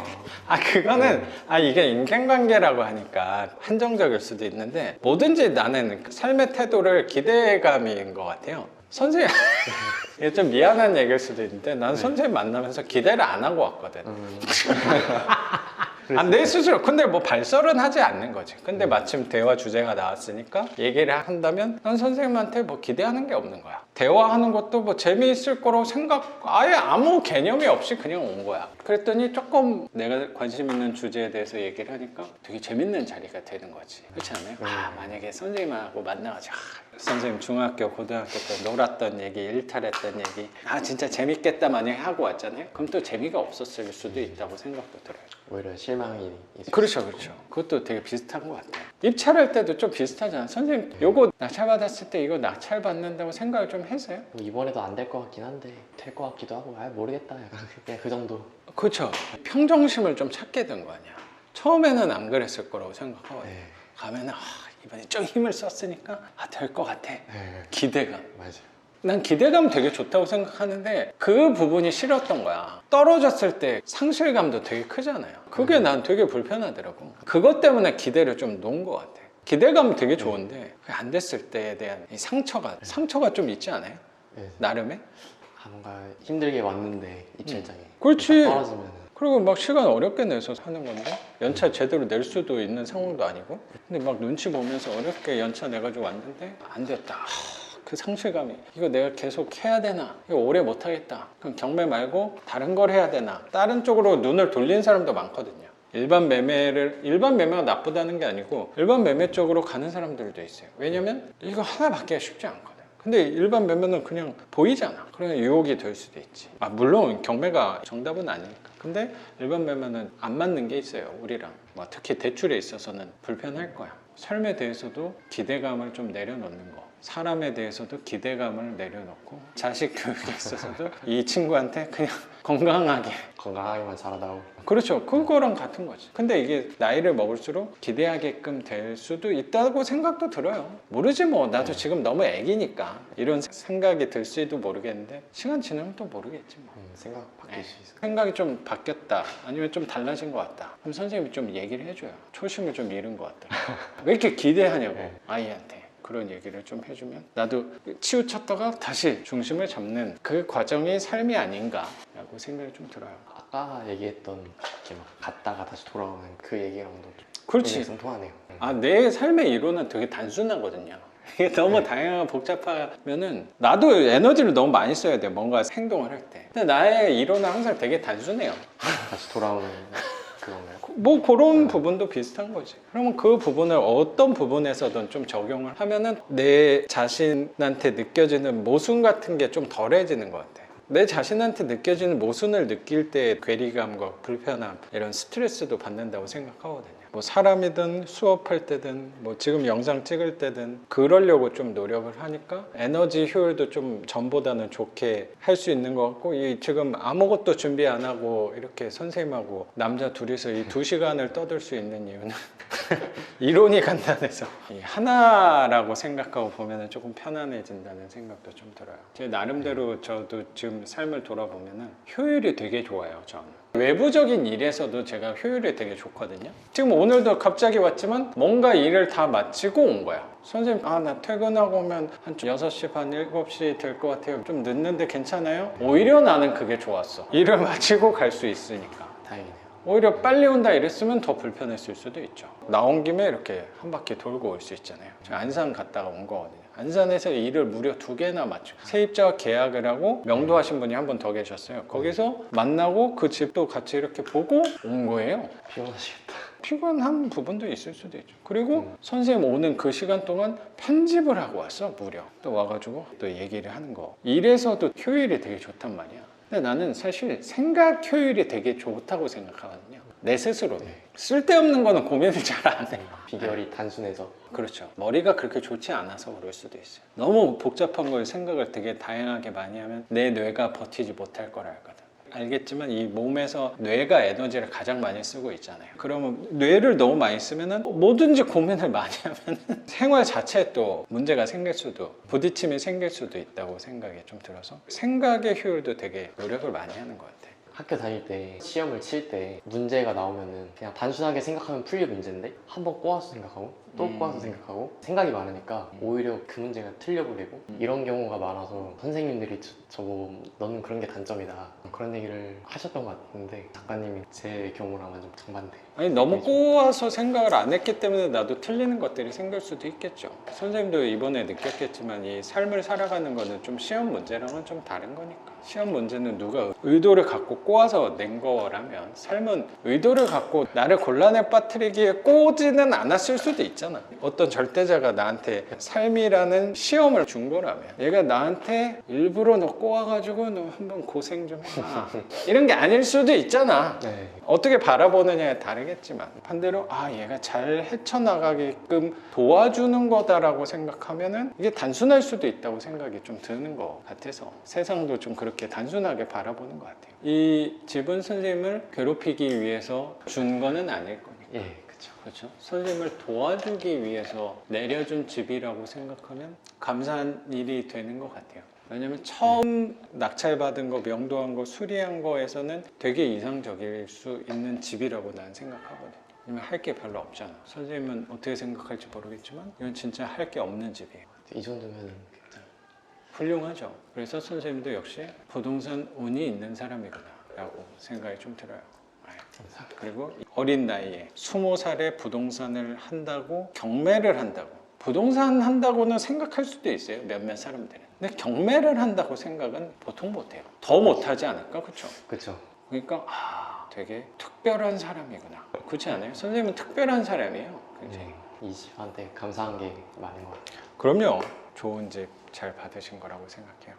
그거는 이게 인간관계라고 하니까 한정적일 수도 있는데 뭐든지 나는 삶의 태도를 기대감인 것 같아요. 선생님 이게 좀 미안한 얘기일 수도 있는데 난 선생님 만나면서 기대를 안 하고 왔거든. 내 스스로. 근데 뭐 발설은 하지 않는 거지. 근데 마침 대화 주제가 나왔으니까 얘기를 한다면 난 선생님한테 뭐 기대하는 게 없는 거야. 대화하는 것도 뭐 재미있을 거라고 아예 아무 개념이 없이 그냥 온 거야. 그랬더니 조금 내가 관심 있는 주제에 대해서 얘기를 하니까 되게 재밌는 자리가 되는 거지. 그렇지 않아요? 만약에 선생님하고 만나가지고 선생님 중학교 고등학교 때 놀았던 얘기, 일탈했던 얘기 진짜 재밌겠다 만약에 하고 왔잖아요. 그럼 또 재미가 없었을 수도 있다고 생각도 들어요. 오히려 실망이 있을 그렇죠. 그것도 되게 비슷한 것 같아요. 입찰할 때도 좀 비슷하잖아. 선생님 요거 낙찰 받았을 때 이거 낙찰 받는다고 생각을 좀 했어요? 이번에도 안 될 것 같긴 한데 될 것 같기도 하고 모르겠다 약간 그냥 그 정도. 그렇죠. 평정심을 좀 찾게 된 거 아니야. 처음에는 안 그랬을 거라고 생각하거든요. 가면은 이번에 좀 힘을 썼으니까 될 것 같아. 기대감. 맞아요. 난 기대감 되게 좋다고 생각하는데 그 부분이 싫었던 거야. 떨어졌을 때 상실감도 되게 크잖아요. 그게 난 되게 불편하더라고. 그것 때문에 기대를 좀 놓은 것 같아. 기대감은 되게 좋은데 그게 안 됐을 때에 대한 이 상처가 좀 있지 않아요? 나름의? 뭔가 힘들게 왔는데 입찰장에 그렇지. 떨어지면 그리고 막 시간 어렵게 내서 사는 건데 연차 제대로 낼 수도 있는 상황도 아니고 근데 막 눈치 보면서 어렵게 연차 내가지고 왔는데 안 됐다. 그 상실감이 이거 내가 계속 해야 되나, 이거 오래 못 하겠다, 그럼 경매 말고 다른 걸 해야 되나, 다른 쪽으로 눈을 돌린 사람도 많거든요. 일반 매매가 나쁘다는 게 아니고 일반 매매 쪽으로 가는 사람들도 있어요. 왜냐면 이거 하나 받기가 쉽지 않거든. 근데 일반 매매는 그냥 보이잖아. 그러면 유혹이 될 수도 있지. 물론 경매가 정답은 아니니까. 근데 일반 매매는 안 맞는 게 있어요, 우리랑. 특히 대출에 있어서는 불편할 거야. 삶에 대해서도 기대감을 좀 내려놓는 거, 사람에 대해서도 기대감을 내려놓고, 자식 교육에 있어서도 이 친구한테 그냥 건강하게만 자라다오. 그렇죠. 그거랑 같은 거지. 근데 이게 나이를 먹을수록 기대하게끔 될 수도 있다고 생각도 들어요. 모르지 뭐. 나도 지금 너무 애기니까 이런 생각이 들 수도 모르겠는데 시간 지나면 또 모르겠지 뭐. 생각 바뀔 수 있어. 생각이 좀 바뀌었다, 아니면 좀 달라진 것 같다, 그럼 선생님이 좀 얘기를 해줘요. 초심을 좀 잃은 것 같다. 왜 이렇게 기대하냐고 아이한테. 그런 얘기를 좀 해주면 나도 치우쳤다가 다시 중심을 잡는 그 과정이 삶이 아닌가라고 생각이 좀 들어요. 아까 얘기했던 이렇게 막 갔다가 다시 돌아오는 그 얘기랑도 좀 그렇지. 통하네요. 아, 내 삶의 이론은 되게 단순하거든요. 이게 너무 다양하고 복잡하면은 나도 에너지를 너무 많이 써야 돼. 뭔가 행동을 할 때. 근데 나의 이론은 항상 되게 단순해요. 다시 돌아오는 그건가요? 뭐 그런 부분도 비슷한 거지. 그러면 그 부분을 어떤 부분에서든 좀 적용을 하면은 내 자신한테 느껴지는 모순 같은 게 좀 덜해지는 것 같아. 내 자신한테 느껴지는 모순을 느낄 때 괴리감과 불편함, 이런 스트레스도 받는다고 생각하거든요. 뭐 사람이든 수업할 때든 뭐 지금 영상 찍을 때든 그러려고 좀 노력을 하니까 에너지 효율도 좀 전보다는 좋게 할 수 있는 것 같고, 이 지금 아무것도 준비 안 하고 이렇게 선생님하고 남자 둘이서 이 2시간을 떠들 수 있는 이유는 이론이 간단해서 이 하나라고 생각하고 보면은 조금 편안해진다는 생각도 좀 들어요. 제 나름대로 저도 지금 삶을 돌아보면은 효율이 되게 좋아요. 저는 외부적인 일에서도 제가 효율이 되게 좋거든요. 지금 오늘도 갑자기 왔지만 뭔가 일을 다 마치고 온 거야. 선생님, 나 퇴근하고 오면 한 6시 반, 7시 될 것 같아요. 좀 늦는데 괜찮아요? 오히려 나는 그게 좋았어. 일을 마치고 갈 수 있으니까. 다행이네요. 오히려 빨리 온다 이랬으면 더 불편했을 수도 있죠. 나온 김에 이렇게 한 바퀴 돌고 올 수 있잖아요. 제가 안산 갔다가 온 거거든요. 안산에서 일을 무려 2개나 마치고 세입자와 계약을 하고 명도하신 분이 한 분 더 계셨어요. 거기서 만나고 그 집도 같이 이렇게 보고 온 거예요. 피곤하시겠다. 피곤한 부분도 있을 수도 있죠. 그리고 선생님 오는 그 시간 동안 편집을 하고 왔어, 무려. 또 와가지고 또 얘기를 하는 거. 일에서도 효율이 되게 좋단 말이야. 근데 나는 사실 생각 효율이 되게 좋다고 생각하거든요. 내 스스로는. 쓸데없는 거는 고민을 잘 안 해. 비결이 단순해서. 그렇죠. 머리가 그렇게 좋지 않아서 그럴 수도 있어요. 너무 복잡한 걸 생각을 되게 다양하게 많이 하면 내 뇌가 버티지 못할 거라 알거든. 알겠지만 이 몸에서 뇌가 에너지를 가장 많이 쓰고 있잖아요. 그러면 뇌를 너무 많이 쓰면은 뭐든지 고민을 많이 하면 생활 자체에 또 문제가 생길 수도, 부딪힘이 생길 수도 있다고 생각이 좀 들어서 생각의 효율도 되게 노력을 많이 하는 것 같아요. 학교 다닐 때 시험을 칠 때 문제가 나오면은 그냥 단순하게 생각하면 풀릴 문제인데 한 번 꼬아서 생각하고 또 꼬아서 생각하고 생각이 많으니까 오히려 그 문제가 틀려버리고 이런 경우가 많아서 선생님들이 저보고 너는 그런 게 단점이다 그런 얘기를 하셨던 것 같은데 작가님이 제 경우랑은 좀 정반대. 아니 너무 꼬아서 생각을 안 했기 때문에 나도 틀리는 것들이 생길 수도 있겠죠. 선생님도 이번에 느꼈겠지만 이 삶을 살아가는 거는 좀 시험 문제랑은 좀 다른 거니까. 시험 문제는 누가 의도를 갖고 꼬아서 낸 거라면 삶은 의도를 갖고 나를 곤란에 빠뜨리기에 꼬지는 않았을 수도 있잖아. 어떤 절대자가 나한테 삶이라는 시험을 준 거라면 얘가 나한테 일부러 너 꼬아가지고 너 한번 고생 좀 해봐 이런 게 아닐 수도 있잖아. 네. 어떻게 바라보느냐에 다르겠지만 반대로 얘가 잘 헤쳐나가게끔 도와주는 거다라고 생각하면은 이게 단순할 수도 있다고 생각이 좀 드는 것 같아서 세상도 좀 그렇게 단순하게 바라보는 것 같아요. 이 집은 선생님을 괴롭히기 위해서 준 거는 아닐 거니까. 예, 그렇죠. 선생님을 도와주기 위해서 내려준 집이라고 생각하면 감사한 일이 되는 것 같아요. 왜냐면 처음 낙찰받은 거, 명도한 거, 수리한 거에서는 되게 이상적일 수 있는 집이라고 난 생각하거든요. 왜냐면 할 게 별로 없잖아. 선생님은 어떻게 생각할지 모르겠지만 이건 진짜 할 게 없는 집이에요. 이 정도면 훌륭하죠. 그래서 선생님도 역시 부동산 운이 있는 사람이구나 라고 생각이 좀 들어요. 그리고 어린 나이에 20살에 부동산을 한다고 경매를 한다고 부동산 한다고는 생각할 수도 있어요. 몇몇 사람들은. 근데 경매를 한다고 생각은 보통 못해요. 더 못하지 않을까? 그렇죠? 그렇죠. 그러니까 되게 특별한 사람이구나. 그렇지 않아요? 선생님은 특별한 사람이에요. 굉장히. 이 집한테 감사한 게 많은 것 같아요. 그럼요. 좋은 집 잘 받으신 거라고 생각해요.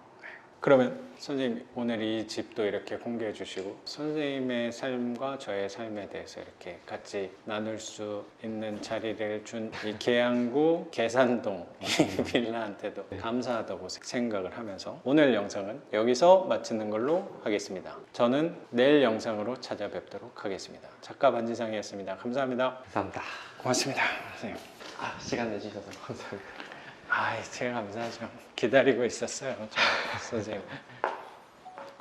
그러면 선생님 오늘 이 집도 이렇게 공개해 주시고 선생님의 삶과 저의 삶에 대해서 이렇게 같이 나눌 수 있는 자리를 준 이 계양구 계산동 이 빌라한테도 감사하다고 생각을 하면서 오늘 영상은 여기서 마치는 걸로 하겠습니다. 저는 내일 영상으로 찾아뵙도록 하겠습니다. 작가 반지상이었습니다. 감사합니다. 감사합니다. 고맙습니다. 선생님. 시간 내주셔서 감사합니다. 제가 감사하죠. 기다리고 있었어요. 선생님.